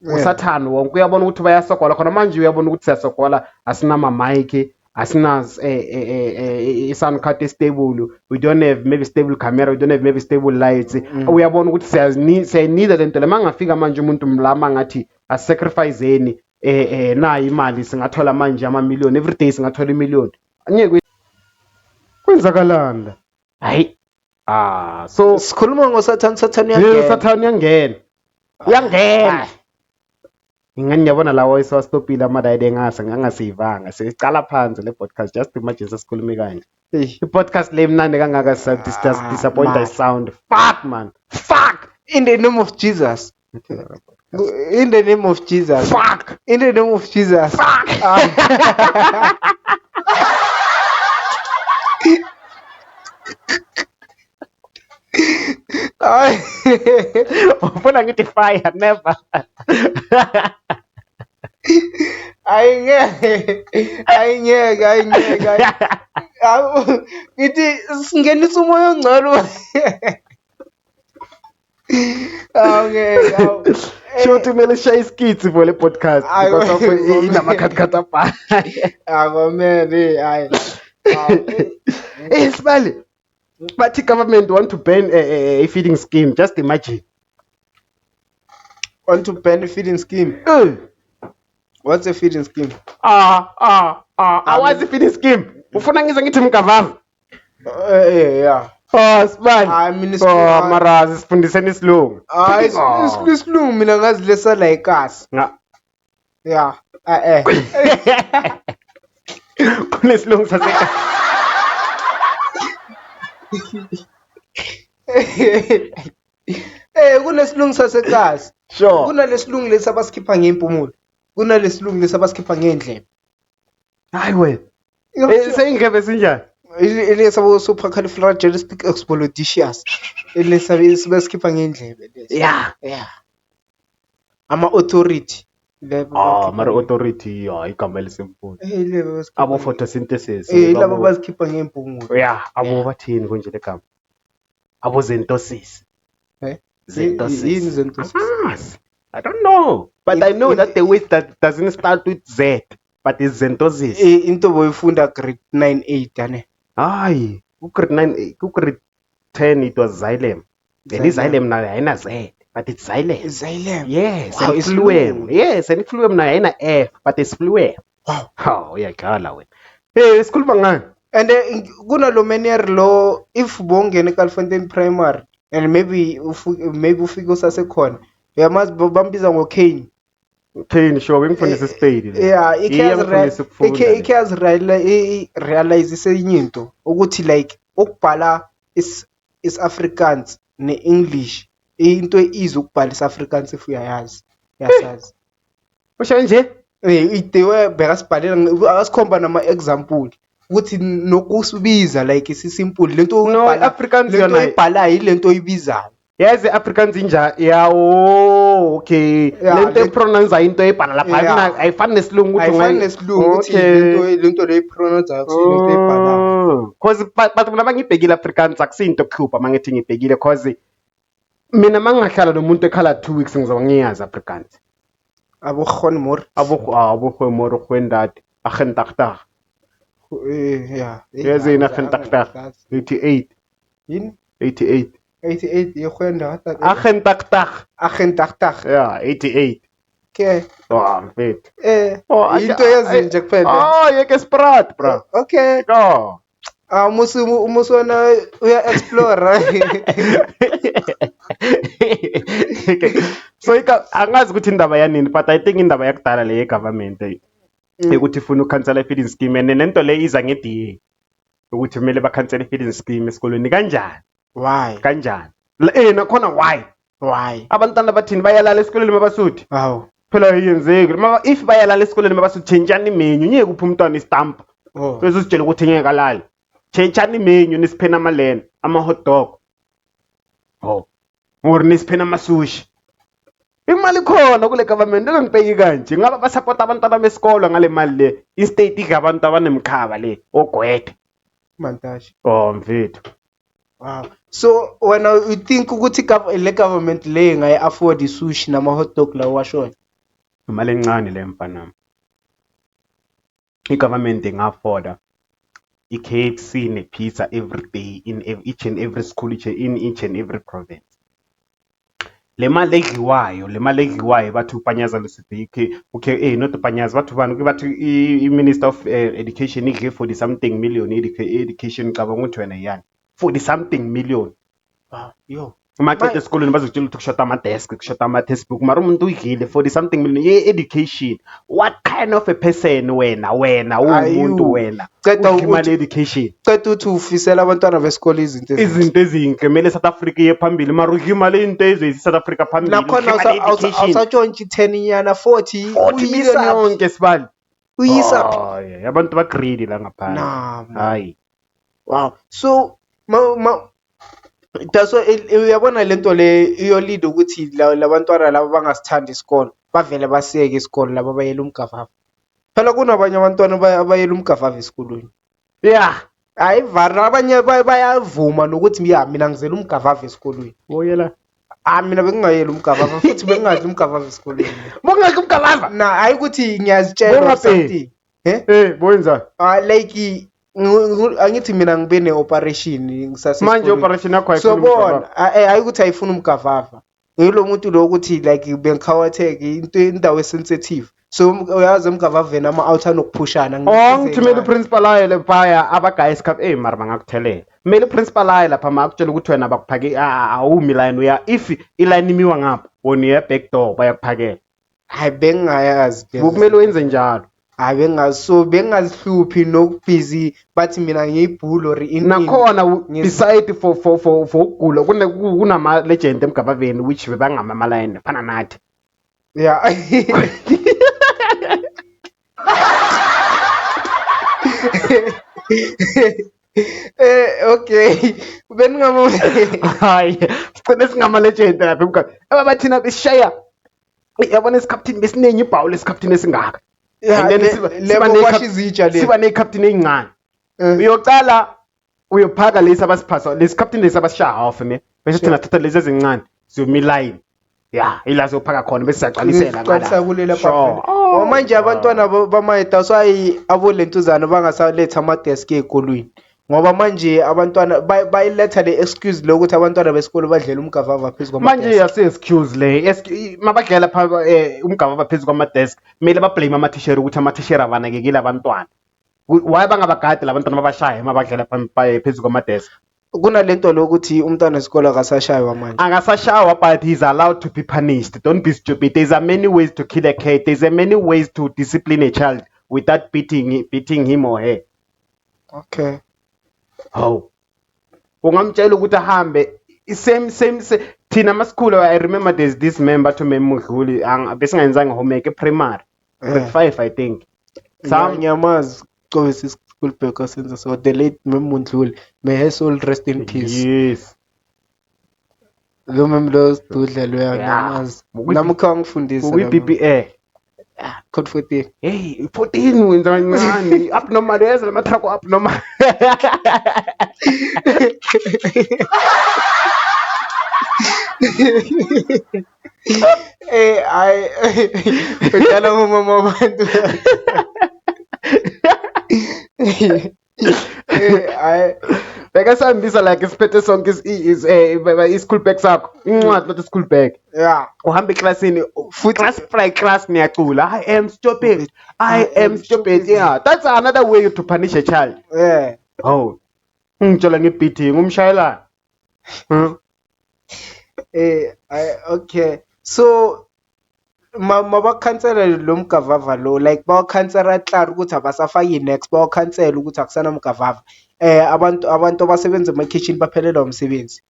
Usathana wonke uyabona ukuthi bayasogola khona manje uyabona ukuthi siyasogola asinama mic asinazo i-sound card stable, we don't have maybe stable camera, we don't have maybe stable lights. Uyabona ukuthi siyanida lento le mangafika manje umuntu mlama ngathi asacrificeeni nayo imali singathola manje ama-million every day singathola i-million. Angeke kwenzakalanda. Hayi so sikhuluma ngoSathane. Sathane uyangena. Ngiyabona lawo isawastopile amadayide ngangasivanga sicala phansi le podcast just imagine sesikhuluma kanje. I-podcast le mnandi kangaka just disappoint I sound. Fuck man. Fuck In the name of Jesus. In the name of Jesus. Fuck. In the name of Jesus. Fuck. Ufuna ngithi fire never. Ayingeke. Ngithi singenisa umoya ongcolo. Okay. Shothi kumele shaye iskitsi for le podcast because of inamakhatkhatha pa. Akumele hayi. Sibali. But the government want to ban a feeding scheme. Just imagine. Want to ban a feeding scheme? What's a feeding scheme? What's a feeding scheme? Ufuna ngize ngithi mgavava? Yeah. Sibali. I mean mara sifundiseni isilungu. Isilungu mina ngazi lesa la ikasi. Yeah. Kunesilungu saseka. Kunesilungu sasekasi. Sure. Kunalesilungu lesi abasikhipha ngempumulo. Kunalesilungu lesi abasikhipha ngendlebe. Hayi wena. Seyingebe sinjani? Lesabo supercalifragilisticexpialidocious. Lesabasikhipha ngendlebe lesi. Yeah. Ama authority. Mara authority igama elisemfundo. Abo photosynthesis. Labo bazikhipha ngempumulo. Yeah, abo bathini konje legama. Abo zentosis. Zentosis. I don't know, but I know that the word that doesn't start with Z, but it's zentosis. Into boyifunda grade 9-8 ane. Hayi, grade 9, grade 10 it was xylem. And xylem now ayina Z, but it's xylem. Xylem. Yes, Wow, and it's phloem. Yes, and phloem now ayina F, but it's phloem. Wow. Oh, uyakhala wena. Hey, sikhuluma ngani? And kunalo many lo if bongene eKalfontein primary and maybe ufike usasekhona uyamazi bambiza ngoKane. Kane sure ngifundisa isipedi. Yeah, ikhazi realize enye into ukuthi like ukubhala is Afrikaans ne English into easy ukubhala is Afrikaans if uyayazi. Yasazi. Usho nje? Itewe bekasibhalela asikhomba nama example. Ukuthi nokusibiza like isisimple lento Afrikaans yona ibhala yilento oyibizayo. Yes, Afrikaans inja okay. Lento pronounce into ebhala lapha ayifani nesilungu ukuthi lento le pronounce lento ebhala. Cause but mina mangibhekile Afrikaans akusinto kuhlupha mangithi ngibhekile cause mina mangahlala nomuntu ekhala 2 weeks ngizoba ngiyazi Afrikaans. Abokhona more. Abokhona more kwendadi agentagtag. Yeah. Yes, in agentagtag 88. In 88. 88 yekhwenda agentagtag. Yeah, 88. Okay. Vet. Into yazinje kuphela. Yeke sprat, bro. Okay. Umusona uya explore. So angazi ukuthi indaba yanini but I think indaba yakudala le government ukuthi ifuna ukukhansela i-feeding scheme and nento le iza nge-DA ukuthi kumele bakhansele i-feeding scheme esikolweni kanjani. Why? Kanjani? Nakhona why? Abantwana bathini bayalala esikoleni mabasuthi? Hawu. Phela yenzeki. If bayalala esikoleni mabasuthi changeani menu ngeke uphe umntwana istamp. Bese usitshela ukuthi ngeke alale. Changeani menu nisiphena amalena, ama hot dog. Or nisiphena amasushi. imali khona kule government engangibheki kanje ngaba basapota abantwana besikolo ngale mali le i-state idla abantu abanemkhaba le ogwede Mantashi. mfethu. Wow. So wena you think ukuthi le government le ngayi afford isushi nama hot dog lawo washona? Imali encane le mfana. I-government inga-afforda i-KFC ne-pizza every day in each and every school, in each and every province. Le mali edliwayo bathi upanyaza lesithi okay not upanyaza bathu bani bathi i-Minister of Education idle 40 something million education cabanga ukuthi wena yani 40 something million. Yo. Umaqeda esikoleni bazokutshela ukuthi kushota ama-desk kushota ama-textbook mara umuntu uyidlile 40 something million ye-education. What kind of a person wena umuntu wena udla imali education? Ceda uthi ufisela abantwana besikole izinto ezinhle kumele South Africa iye phambili mara udla imali into ezwe South Africa phambili nakhona awusatshontsha 10 nyana 40 uyisa yonke sibali uyisa abantu ba greedy la ngaphandle. Hayi. Wow. So that's uyabona lento le iyolid ukuthi labantwana laba bangasithanda isikole bavele basiyeke isikole laba bayela umgavava. Phela kunabanye abantwana abayela umgavava esikolweni. Hayi vara abanye bayavuma nokuthi mina ngizela umgavava esikolweni. Boyela. Mina bengingayela umgavava futhi bengingadla umgavava esikolweni. Bongadla umgavava? Hayi ukuthi ngiyazitshela something. Boyenza. Like angithi mina ngibe ne-operation ngisasesikoleni. Manje operation yakho ayifuni umgavava. Hayi ukuthi ayifuna umgavava. Ngilo muntu lo ukuthi like bengikhawateke indawo sensitive. So uyazi umgavaveni ama-outer nokuphushana. Ngithumela uprincipal ayo lephaya abagaya isikhathi mara bangakuthelela. Kumele uprincipal ayo lapha makutshela ukuthi wena bakuphake awumi line uya if iline imiwa ngapha wona uya back door bayakuphakela. Hayi bengayazi. Kumele wenze njalo. Bengazihluphi nokubhizi bathi mina ngiyibhulo or in nakhona beside for ukugula kunama legend emgabaveni which bebangama amaline fana nathi. Okay beningamo hayi sicela singama legend lapha emgabaveni abathina besishaya yabona isikaptini besiningi ibhawu lesikaptini esingaka. Siba ne-captain eyincane uyocala uyophaka lesi abasiphasa lesi captain lesi abasishaya half bese thina thatha lezi ezincane siyoma iline ila sophaka khona bese siyaqalisela ngala manje abantwana bamayeta so abolentuzana bangasaletha ama-desk ezikolweni ngoba manje abantwana bayiletha le excuse lokuthi abantwana besikole badlela umgavava phezulu kwama manje yase-excuse le mabadlela umgavava phezulu kwama-desk kumele bablame ama-teacher ukuthi ama-teacher abanakekile abantwana. Why bangabagadi labantwana babashaye mabadlela phezulu kwama-desk? Kunalento lokuthi umntwana wesikole akasashaywa manje. Angasashaywa but he's allowed to be punished. Don't be stupid. There's a many ways to kill a cat. There's a many ways to discipline a child without beating him or her. Okay. Ungamtshela ukuthi ahambe same thina ama-school. I remember there's this member to Memudluli besingayenzanga homework primary grade 5 I think. Nyamazi Cobus school back senza so the late Memudluli, may his soul rest in peace. Yes. Lo memlo studlelo yanyamazi namukha ngifundisa we BBA code 14. Hey 14 wenza kancane abnormal yeza lamatrako abnormal. I pedala umama abantu. Bekasambisa like isiphethe sonke i-school bag sakho incwadi not school bag. Uhamba eclassini class niyacula I am stupid. That's another way to punish a child. Ngitshela ngebeating umshayelana. Okay so mabakhansela lo mgavava lo like bawakhansela claro ukuthi abasafaki next bawakhansela ukuthi akusana mgavava abantu abasebenza ema-kitchen baphelelwa umsebenzi.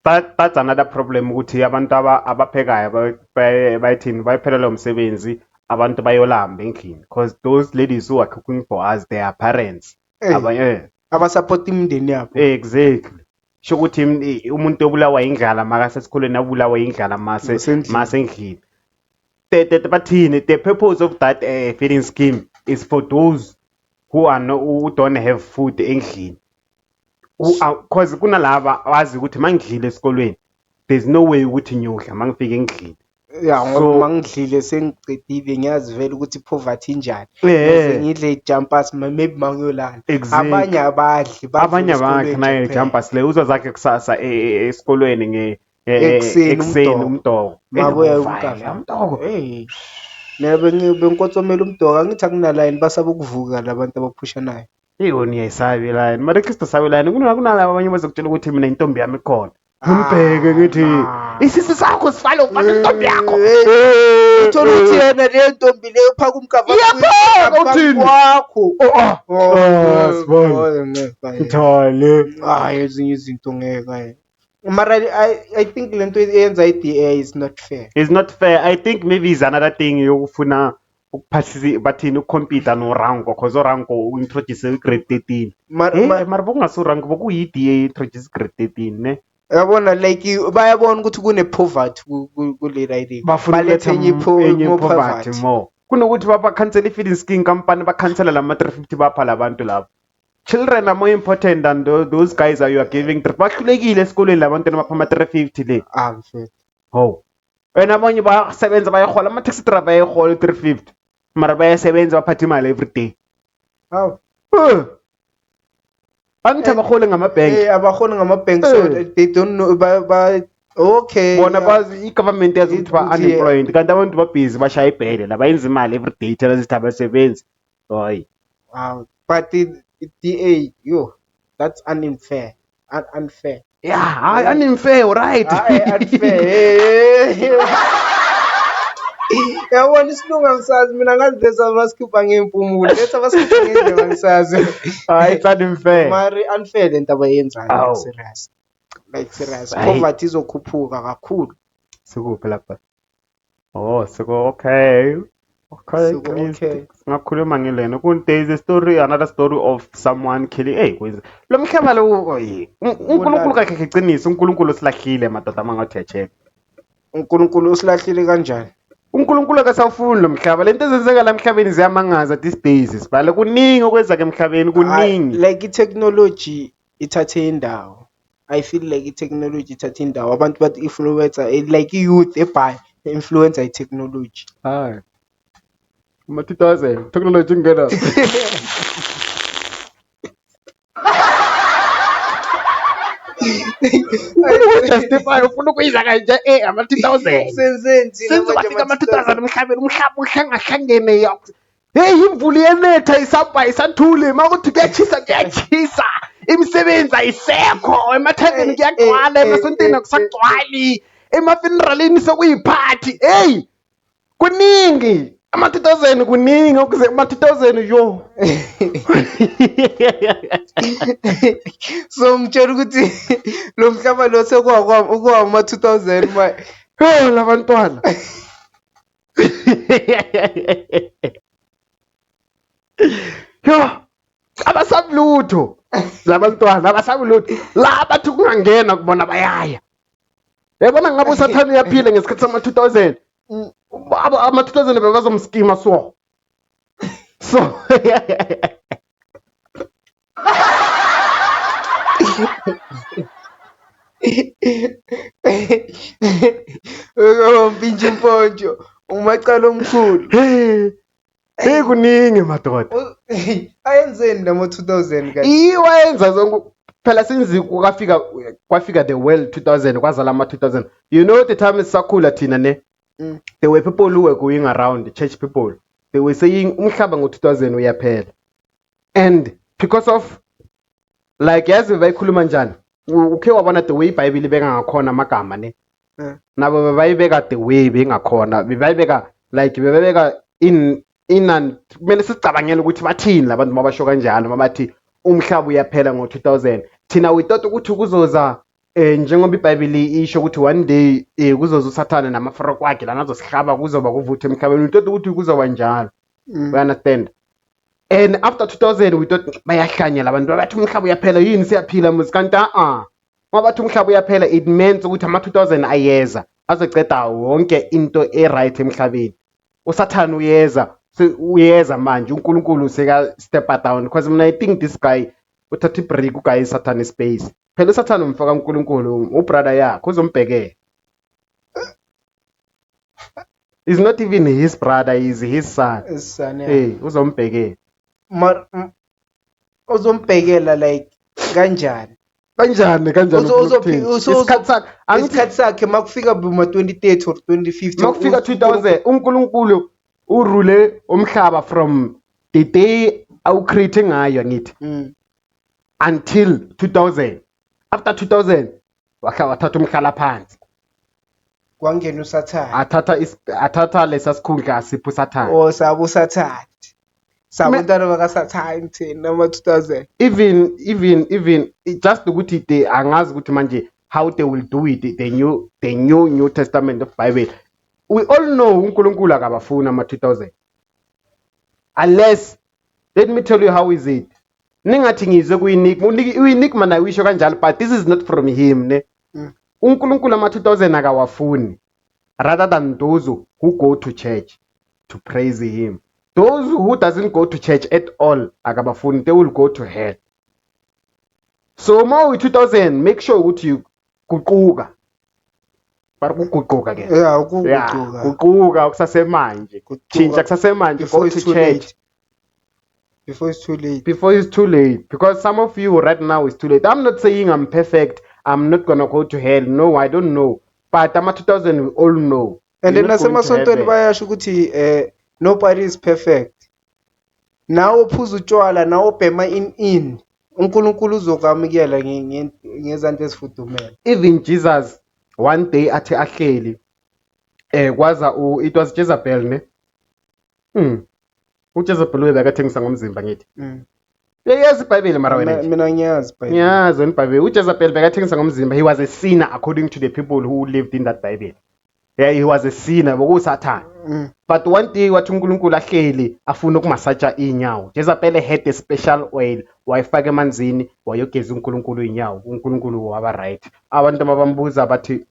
That's another problem ukuthi abantu abaphekayo bayithini bayiphelelwa umsebenzi abantu bayolamba endlini because those ladies who are cooking for us they are parents abasupport imindeni yabo. Exactly. Sho ukuthi umuntu obulawa indlala makasesikoleni abulawa indlala mase endlini the purpose of that feeding scheme is for those who don't have food endlini. Cause kunalaba wazi ukuthi mangidlile esikolweni there's no way ukuthi nyodla mangifika endlini. Yeah, So- ngoba mangidlile sengicedile ngiyazi vele ukuthi poverty injani. Yeah. Bese ngidle i-jumpers maybe mangiyolala. Exactly. Abanye abadli Abanye bavula bakhe esikolweni naye nje kuphela. jumpers le uzwa zakhe kusasa esikolweni Ekuseni ekuseni umdoko. umdoko. Mabuya Enabo umkafa. five, umdoko. Hey. Nebe benkotsomela umdoko angithi akunaline basaba ukuvuka labantu abaphushanayo. Yoni yayisabi line. Mara Kristo sabi line. Kunalabo abanye bazokutshela ukuthi mina intombi yami ikhona. Ngibheke ngithi isisi sakho sifale ufake intombi yakho. Uthola ukuthi yena le ntombi leyo phaka umkafa Iyaphaka, uthini? wakho. Sibona. Ngithole. Hayi ezinye izinto ngeke. Mara I think lento eyenza i-DA is not fair. It's not fair. I think maybe is another thing yokufuna bathini ukukhompita no Ranko because Ranko uintroduce grade 13. Mara bokungaso Ranko bokuyi-DA introduce grade 13 ne. Yabona like bayabona ukuthi kune poverty kule idea. Bafuna Balethe enye more poverty more. Kunokuthi cancel i-feeding scheme company cancel lama 350 bapha labantu labo. Children are more important than those guys that you are giving. Bahlulekile esikoleni labantu abapha 350 le. Mfethu. Oh. Wena abanye bayasebenza bayahola ama taxi driver bayahola 350. Mara bayasebenza baphatha imali every day. Hawu. Angithi abahole ngama-bank. Abaholi ngama-bank so they don't know okay. Bona bazi i-government yazi ukuthi ba-unemployed kanti abantu babhizi bashaya ibhele la bayenza imali every day thina sithi abasebenzi. Hayi. Wow. But the DA, that's unfair. Unfair. Yeah, hayi unfair, right? Unfair. Yabona isilungu angisazi mina ngazi lesa basikhipha ngempumulo lesa basikhipha ngendlela angisazi. Hayi it's unfair. Mari unfair lento abayenzayo Awu. like serious. Like serious. Hayi. Poverty izokhuphuka kakhulu. Sikuphi lapha? Oh, siko okay. Okay, Siko please. okay. Singakhuluma ngelena. There is a story, another story of someone killing. Hey, lo mhlaba lo uNkulunkulu kakhe iqiniso, uNkulunkulu silahlile madoda mangathi yacheka. uNkulunkulu usilahlile kanjani? uNkulunkulu akasawufuni lo mhlaba. Lento ezenzeka la emhlabeni ziyamangaza these days. Sibale kuningi okwenzeka emhlabeni kuningi. Like i-technology ithathe indawo. I feel like i-technology ithathe indawo. Abantu bathi influencer like i-youth ebhayi influencer i-technology. Hayi. 2000 technology ngena. Justify ufuna ukuyiza kanje ama 2000. Senzeni Senze bafika ama 2000 emhlabeni umhlaba uhlangahlangene. Hey imvula yenetha isabha isathule makuthi kuyachisa imisebenzi ayisekho emathangeni kuyagcwala emasontweni akusagcwali emafuneralini sekuyiphathi hey kuningi ama 2000 kuningi okuze ama 2000 yo. So ngitshela ukuthi lo mhlaba lo sekwa ama 2000 ma Oh labantwana. Yo abasabulutho labantwana abasabulutho la bathi kungangena kubona bayaya. Yabona ngabe usathana uyaphila ngesikhathi sama 2000. Ama 2000 bebazomskima so mpinje mponjo umacala omkhulu. hey kuningi madoda. Ayenzeni lama 2000 guys? Iwayenza zonke phela sinzi kwafika the world 2000 kwazala ama 2000. You know the time sisakhula thina ne. There were people who were going around, church people. They were saying umhlaba ngo-2000 uyaphela. And because of like yazi bayikhuluma njani? Ukhe wabona the way iBhayibheli ibeka ngakhona amagama ne. Nabo bebayibeka the way bengakhona. Bebayibeka like bebeka in kumele sicabangele ukuthi bathini labantu mabasho kanjalo mabathi umhlaba uyaphela ngo-2000. Thina we thought ukuthi kuzoza njengoba iBhayibheli isho ukuthi one day kuzoza uSathane namafaro kwakhe lana azosihlaba kuzoba kuvutha emhlabeni. We thought ukuthi kuzoba njalo. You understand? And after 2000 we thought bayahlanyela abantu bathi umhlaba uyaphela yini siyaphila muzikanti mabathi umhlaba uyaphela it means ukuthi ama 2000 ayeza azoceda wonke into e right emhlabeni. uSatan uyeza manje uNkulunkulu seka step down because mina I think this guy uthatha ibreak ugaye iSatan space phela uSatan umfaka uNkulunkulu ubrother yakhe uzombhekela. Is not even his brother, is his son. Uzombhekela. Uzombhekela like kanjani? Kanjani isikhathi sakhe makufika buma 2030 or 2050 makufika 2000 uNkulunkulu urule umhlaba from the day awucreate ngayo ngithi until 2000. After 2000 wathatha umhlala phansi kwangena uSathane athatha lesa sikhundla asipho uSathane sabo uSathane sabantwana bakaSathane thina ama 2000 even just ukuthi they angazi ukuthi manje how they will do it the new testament of Bible. We all know uNkulunkulu akabafuna ama 2000 unless let me tell you how is it ningathi ngizwe uyinigma nayo isho kanjalo but this is not from him ne uNkulunkulu ama 2000 akawafuni rather than those who go to church to praise him. Those who doesn't go to church at all akabafuni, they will go to hell. So ma 2000 make sure ukuthi you kuquka ukuguquka ke ukuguquka kusasemanje change kusasemanje go to church before it's too late because some of you right now is too late. I'm not saying I'm perfect, I'm not gonna go to hell, no, I don't know, but ama 2000 we all know. And then nasemasontweni bayasho ukuthi nobody is perfect. Nawo uphuza utshwala nawo bhema in uNkulunkulu uzokwamukela ngezanto ezifudumele. Even Jesus one day athi ahleli kwaza it was Jezebel ne uJezebel webekathengisa ngomzimba ngithi yazi iBhayibheli mara wena mina ngiyazi iBhayibheli yazi iBhayibheli uJezebel bekathengisa ngomzimba. He was a sinner according to the people who lived in that Bible. Yeah, he was a sinner bokuSathane. But one day wathi uNkulunkulu ahleli afuna ukumasaja inyawo. Jezebel had a special oil wayifaka emanzini wayogeza uNkulunkulu inyawo. uNkulunkulu waba right. Abantu abambuza bathi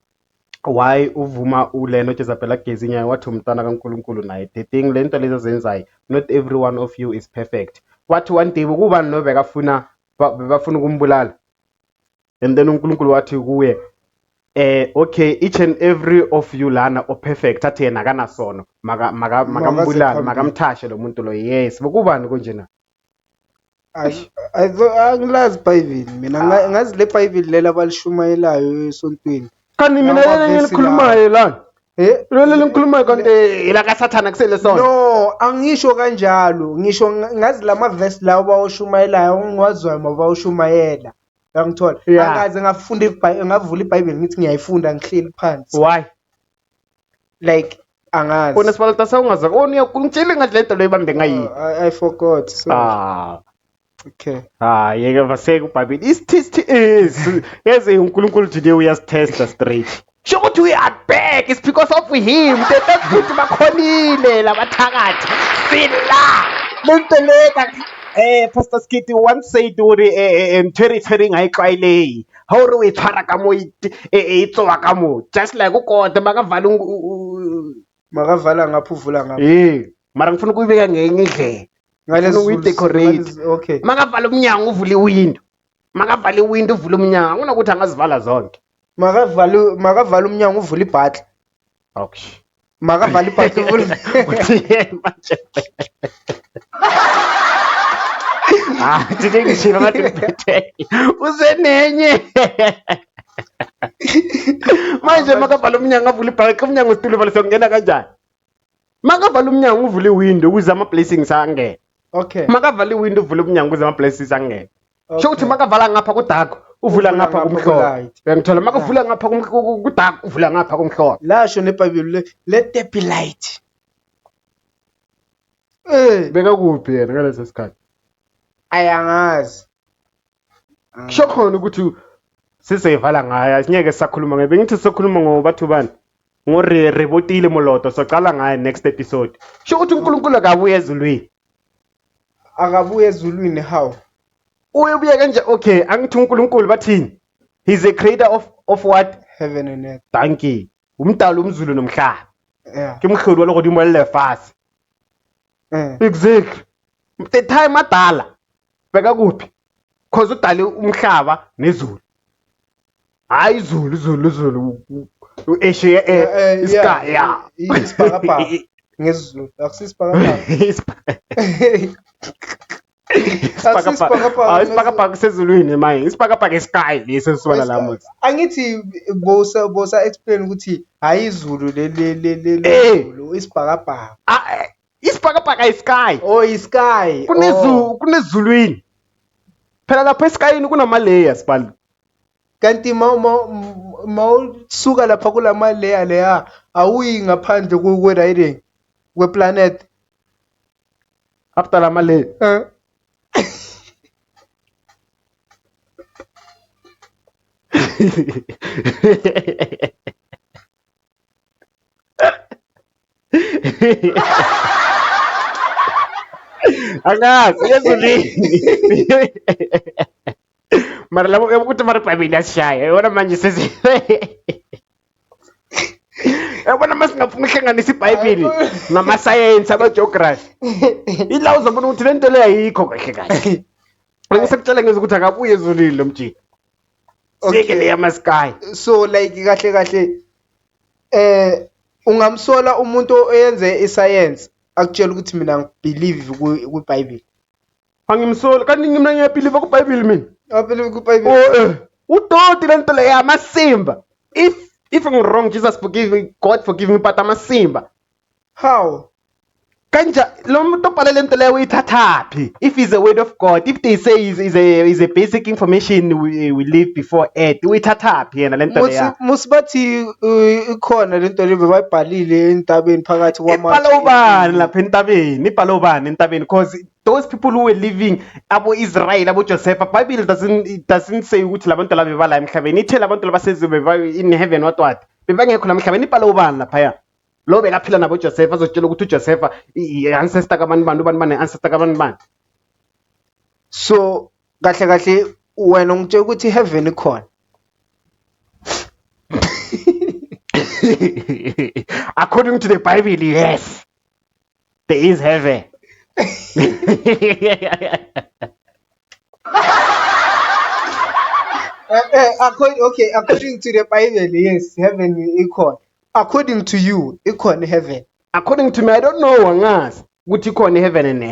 why uvuma uleno Jezebel ageza inyawo wathi umntwana kaNkulunkulu naye. The thing lento lezo zenzayo not every one of you is perfect. Wathi one day kuba no bekafuna ukumbulala. And then uNkulunkulu wathi kuye okay, each and every of you lana o perfect athi yena kana sono makambulala makamthashe lo muntu lo. Yes bekubani konje na angilazi iBhayibheli mina ngazi le Bhayibheli lela balishumayelayo esontweni kanti mina ngilikhulumayo lana lelo ngikhulumayo kanti ila kaSathane kusele sona. No, angisho kanjalo, ngisho ngazi lama verse lawo bawushumayelayo ngingwazwayo mabawushumayela ngithola angaze ngafunda ngavula iBhayibheli ngithi ngiyayifunda ngihleli phansi. Why? Like angazi kona sipalata sawungaza kona uyakungitshela ngathi lento loyibambe ngayi. I forgot. So okay. Yeke vaseke uBhayibheli is yazi uNkulunkulu today uyasitesta straight. Sho ukuthi we are back, it's because of him. Futhi bakhonile labathakathi sila lento leka. Pastor Skitty once said territory ngayiqwayilei how re we tshwara ka mo itsoa ka mo just like ukoda makavala ngapha uvula ngapha mara ngifuna ukuyibeka ngenye indlela ngale uyidecorate. Okay, makavala umnyango uvule iwindow, makavala iwindow uvule umnyango kunokuthi angazivala zonke. Makavala umnyango uvule ibhatla. Okay, makavala ibhatla uvule manje today ngishilo ngathi ngiphethe usenenye manje makavala umnyango avule ibhatla umnyango usitulo vale sokungena kanjani. Makavala umnyango uvule iwindow ukuze ama blessings angene. Okay, makavala iwindow uvule umnyango ukuze ama blessings angene. Sho ukuthi makavala ngapha kudark uvula ngapha kumhlophe. Uyangithola makavula ngapha kudark uvula ngapha kumhlophe. Lasho neBhayibheli let there be light. Beka kuphi yena ngaleso sikhathi? Ayangazi. Sho khona ukuthi siseyivala ngayo singeke sisakhuluma ngayo. Bengithi sizokhuluma ngobathu bani ngorebotile moloto socala ngayo next episode. Sho ukuthi uNkulunkulu akabuye ezulwini. Akabuye ezulwini how? Uyobuye kanje. Okay, angithi uNkulunkulu bathini? He's a creator of what? Heaven and earth. Thank you. Umdali umzulu nomhlaba. Yeah. ke mohlodi wa legodimo le lefase exactly the time adala bheka kuphi cause udale umhlaba nezulu hayi izulu Asia isky yeah isibhakabhaka ngesiZulu akusisibhakabhaka isibhakabhaka sezulwini manje isibhakabhaka sky lesi esibona la manje angithi bosa explain ukuthi hayi izulu lezulu isibhakabhaka isibhakabhaka sky isky kunezulwini phela lapha eskyini kunama layers bal kanti mawusuka lapha kulama layer leya awuyi ngaphandle kwe-riding kwe-planet after lama layer angazi ezulwini mara labo ukuthi mara ibhayibheli asishaya yona manje sezi yabona masingafuna uhlanganisa ibhayibheli namasayensi abageography ila uzobona ukuthi lento le ayikho kahle kahle ngisakutshela ngeze ukuthi akabuye ezulwini lo mjini sike le yamasky so like kahle ungamsola umuntu oyenze iscience akutshela ukuthi mina ngibelieve kuBhayibheli angimsola kanti mina ngiyabelieve kuBhayibheli mina ngiyabelieve kuBhayibheli udoti lento le yamasimba if I'm wrong Jesus forgive me God forgive me but amasimba how kanja lo muntu obhala lento le uyithathaphi if is a word of God if they say is a basic information we live before earth uyithathaphi yena lento le ya musibathi ikhona lento le bayibhalile entabeni phakathi kwama ibhala ubani lapha entabeni ibhala ubani entabeni because those people who were living abo Israel abo Joseph Bible doesn't say ukuthi labantu laba bebala emhlabeni ithe labantu laba sezibeva in heaven what bebangekho la emhlabeni ibhala ubani lapha ya lo bekaphila nabo Joseph azotshela ukuthi uJoseph ancestor kabani ancestor kabani so kahle wena ngitshela ukuthi heaven ikhona according to the Bible yes there is heaven according to the Bible yes heaven ikhona according to you ikhona heaven according to me I don't know angazi ukuthi ikhona heaven and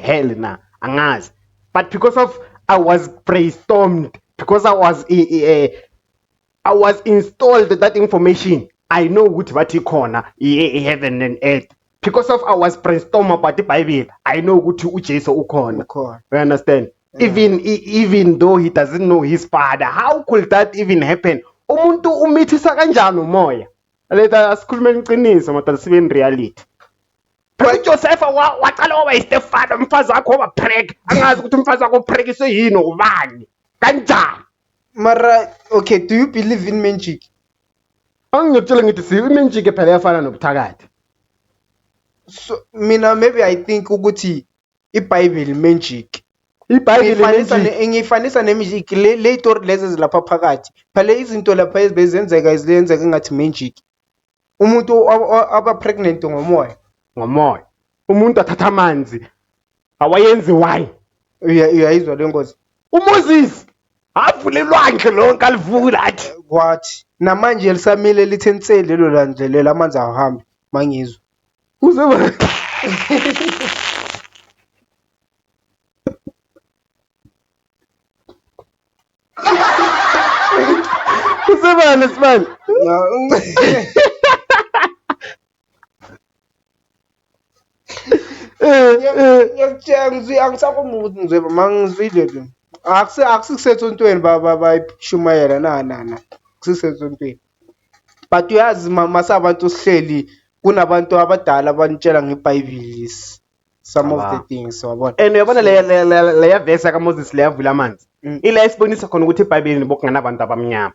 hell na angazi but because of I was brainstormed because I was installed that information I know ukuthi bathi ikhona heaven and earth because of I was brainstorm about the Bible I know ukuthi uJesu ukhona you understand yeah. even though he doesn't know his father how could that even happen umuntu umithisa kanjani umoya letha asikhulume iqiniso madala sibe in reality phela uJoseph waqala waba istepfather umfazi wakhe waba preg angazi ukuthi umfazi wakhe upregiswe yini ubani kanjani mara okay do you believe in magic angiyotshela ngithi si magic phela yafana nobuthakathi so mina maybe I think ukuthi iBible magic iBhayibheli ngifanisa nemagic le story lezi zilapha phakathi phela izinto lapha ezibezenzeka izilenzeka ngathi magic umuntu aba pregnant ngomoya umuntu athatha amanzi awayenzi wine uyayizwa lengozi uMoses avulelwandle lonke alivula athi kwathi namanje lisamile lithensele lelo landlela amanzi ahambe mangizwe uzeba usebani sibani angisakhumbuki ngizweba mangizwile le akusisesontweni bayishumayela na akusisesontweni but uyazi masabantu sihleli kunabantu abadala abanitshela ngeBhayibheli some of the things wabona and uyabona leya verse kaMoses leyavula amanzi ila isibonisa khona ukuthi iBhayibheli bokungana abantu abamnyama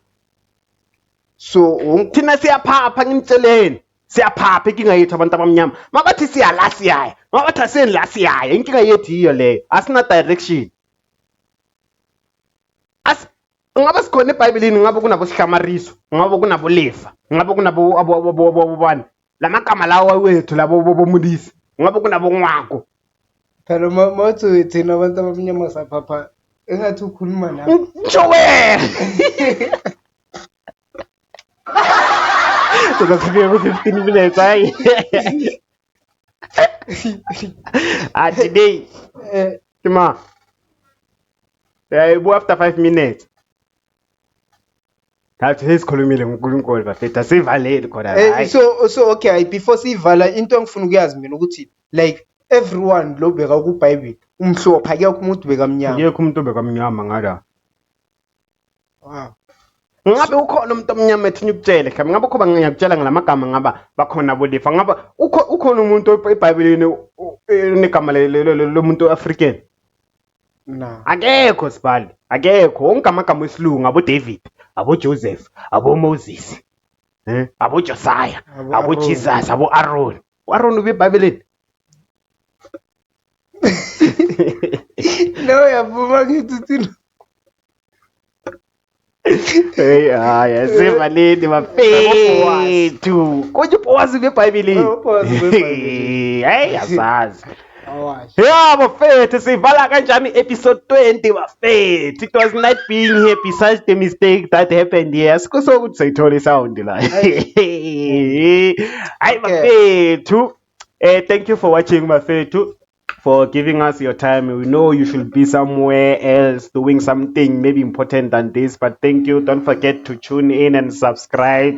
so thina siyaphapha ngimtsheleni siyaphapha inkinga yethu abantu abamnyama makathi siyala siyaya makathi aseni la siyaya inkinga yethu iyo leyo asina direction ngabe sikhona eBhayibhelini ngabe kunabo sihlamariso ngabe kunabo lefa ngabe kunabo abobani lamagama lawo wethu labo bomulisi ngabe kunabo ngwako phela mawuthi thina abantu abamnyama saphapha engathi ukhuluma nami ngisho wena Sokafike ku 15 minutes hayi today Kima yayibu after 5 minutes Thathi sesikhulumile ngoNkulunkulu bafethu asivaleli khona hayi so okay before sivala into engifuna ukuyazi mina ukuthi like everyone lo beka ku Bible umhlopha akekho umuntu bekamnyama akekho umuntu bekamnyama ngala wow ngabe ukhona umuntu omnyama ethi ukutshele mhlawumbe ngabe ukho ngiyakutshela ngelamagama ngaba bakhona bolifa ngaba ukhona umuntu eBhayibhelini negama lomuntu African na akekho sibali akekho wonke amagama esilungu abo David abo Joseph abo Moses abo Josiah abo Jesus abo Aaron ubeBhayibhelini no yavuma ngithi hey sivaleni bafethu konje phowazi beBhayibhelini hey asazi yeah bafethu sivala kanjani episode 20 bafethu it was not being here besides the mistake that happened here sikusokuthi sayithola sound la hey bafethu thank you for watching bafethu for giving us your time. We know you should be somewhere else doing something maybe important than this, but thank you. Don't forget to tune in and subscribe,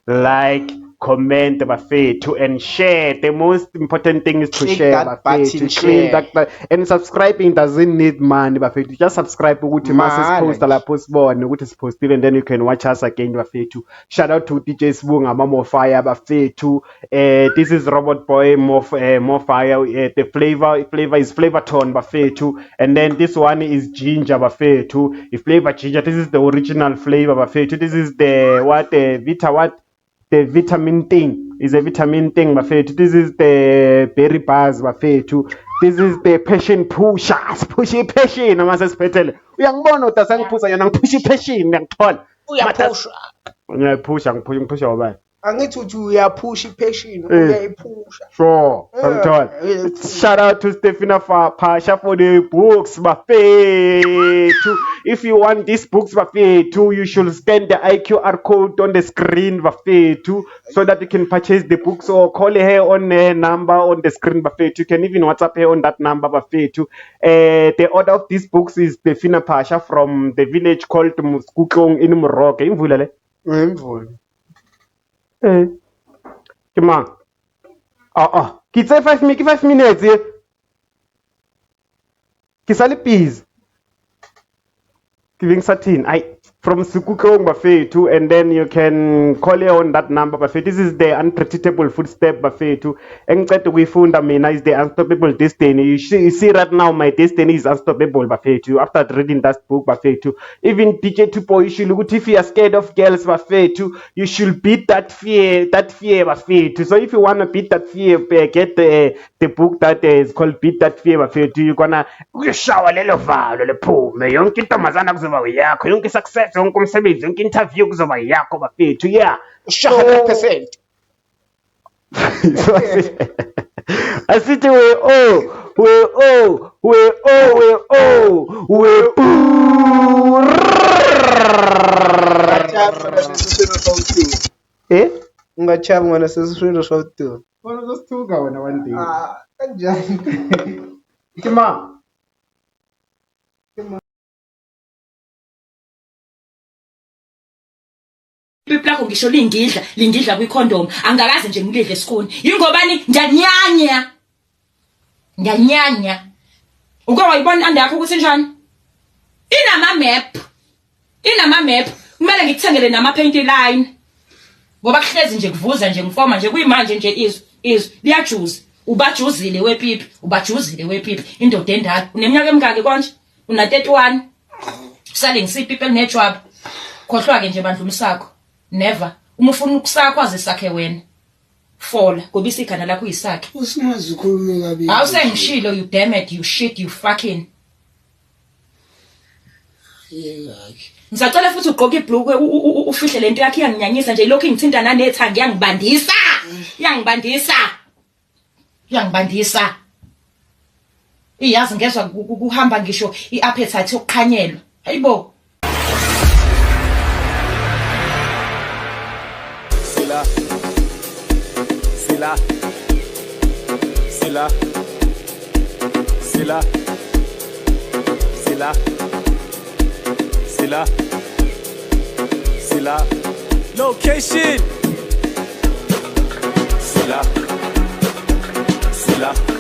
like, comment bafethu and share. The most important thing is to click share that button, share. that and subscribing doesn't need money bafethu. Just subscribe ukuthi mase post lapho sibone ukuthi sipostile and then you can watch us again bafethu. Shout out to DJ Sibunga Mama Fire bafethu. This is Robot Boy more fire. The flavor is flavor tone bafethu, and then this one is ginger bafethu. If flavor ginger, this is the original flavor bafethu. This is the the vitamin thing is a vitamin thing bafethu. This is the berry bars bafethu. This is the passion pushy passion amase siphethele uyangibona utasangiphuza yona ngiphushi passion ngiyakuthola ngiphusha wabani angithi uthi uyaphusha ipassion uyayiphusha sure ngiyakuthola shout out to Stefina Pasha for the books bafethu. If you want these books bafethu, you should scan the IQR code on the screen bafethu so that you can purchase the books or call her on a number on the screen bafethu. You can even WhatsApp her on that number bafethu. The order of these books is Stefina Pasha from the village called Muskuklong in Morocco. Imvula le? Imvula. Kima. Kitse 5 minutes here. Kisali peas. Giving certain from Sukukong bafethu, and then you can call her on that number bafethu. This is the unpredictable footstep bafethu. Engicede ukuyifunda mina is the unstoppable destiny. You see right now my destiny is unstoppable bafethu. After reading that book bafethu, even DJ Tupo you should look if you are scared of girls bafethu, you should beat that fear bafethu. So if you want to beat that fear, get the book that is called Beat That Fear bafethu. You're gonna shower lelo valo lephume yonke intombazana kuzoba yakho, yonke success yonke umsebenzi yonke interview kuzoba yakho bafethu. Yeah 100%. Asithi ungachama ngona sesifuna shawutu wena uzosithuka wena one day kanjani Kima Plakho ngisho lingidla kwicondom angakaze nje ngilidle esikhoni yingobani ndiyanyanya uke wayibona ande yakho ukuthi njani inama map kumele ngikuthengele nama paint line ngoba kuhlezi nje kuvuza nje ngifoma nje kuyimanje nje izwi liyajuza ubajuzile wepipi indoda endala uneminyaka emingaki konje una 31 usale ngisipipi elinejwabu khohlwa ke nje bandlumi sakho never uma ufuna ukusakho azisakhe wena fola ngoba isikhana lakho uyisakhe usingazi ukukhuluma kabi awusengishilo you damn it you shit you fucking ngisacela futhi ugqoke ibhlukwe ufihle lento yakhe yanginyanyisa nje lokho ingithinta nanetha ngiyangibandisa iyangibandisa iyazi ngezwa kuhamba ngisho i-appetite yokukhanyelwa hayibo Sila Sila Sila Sila Sila Sila Sila Location Sila Sila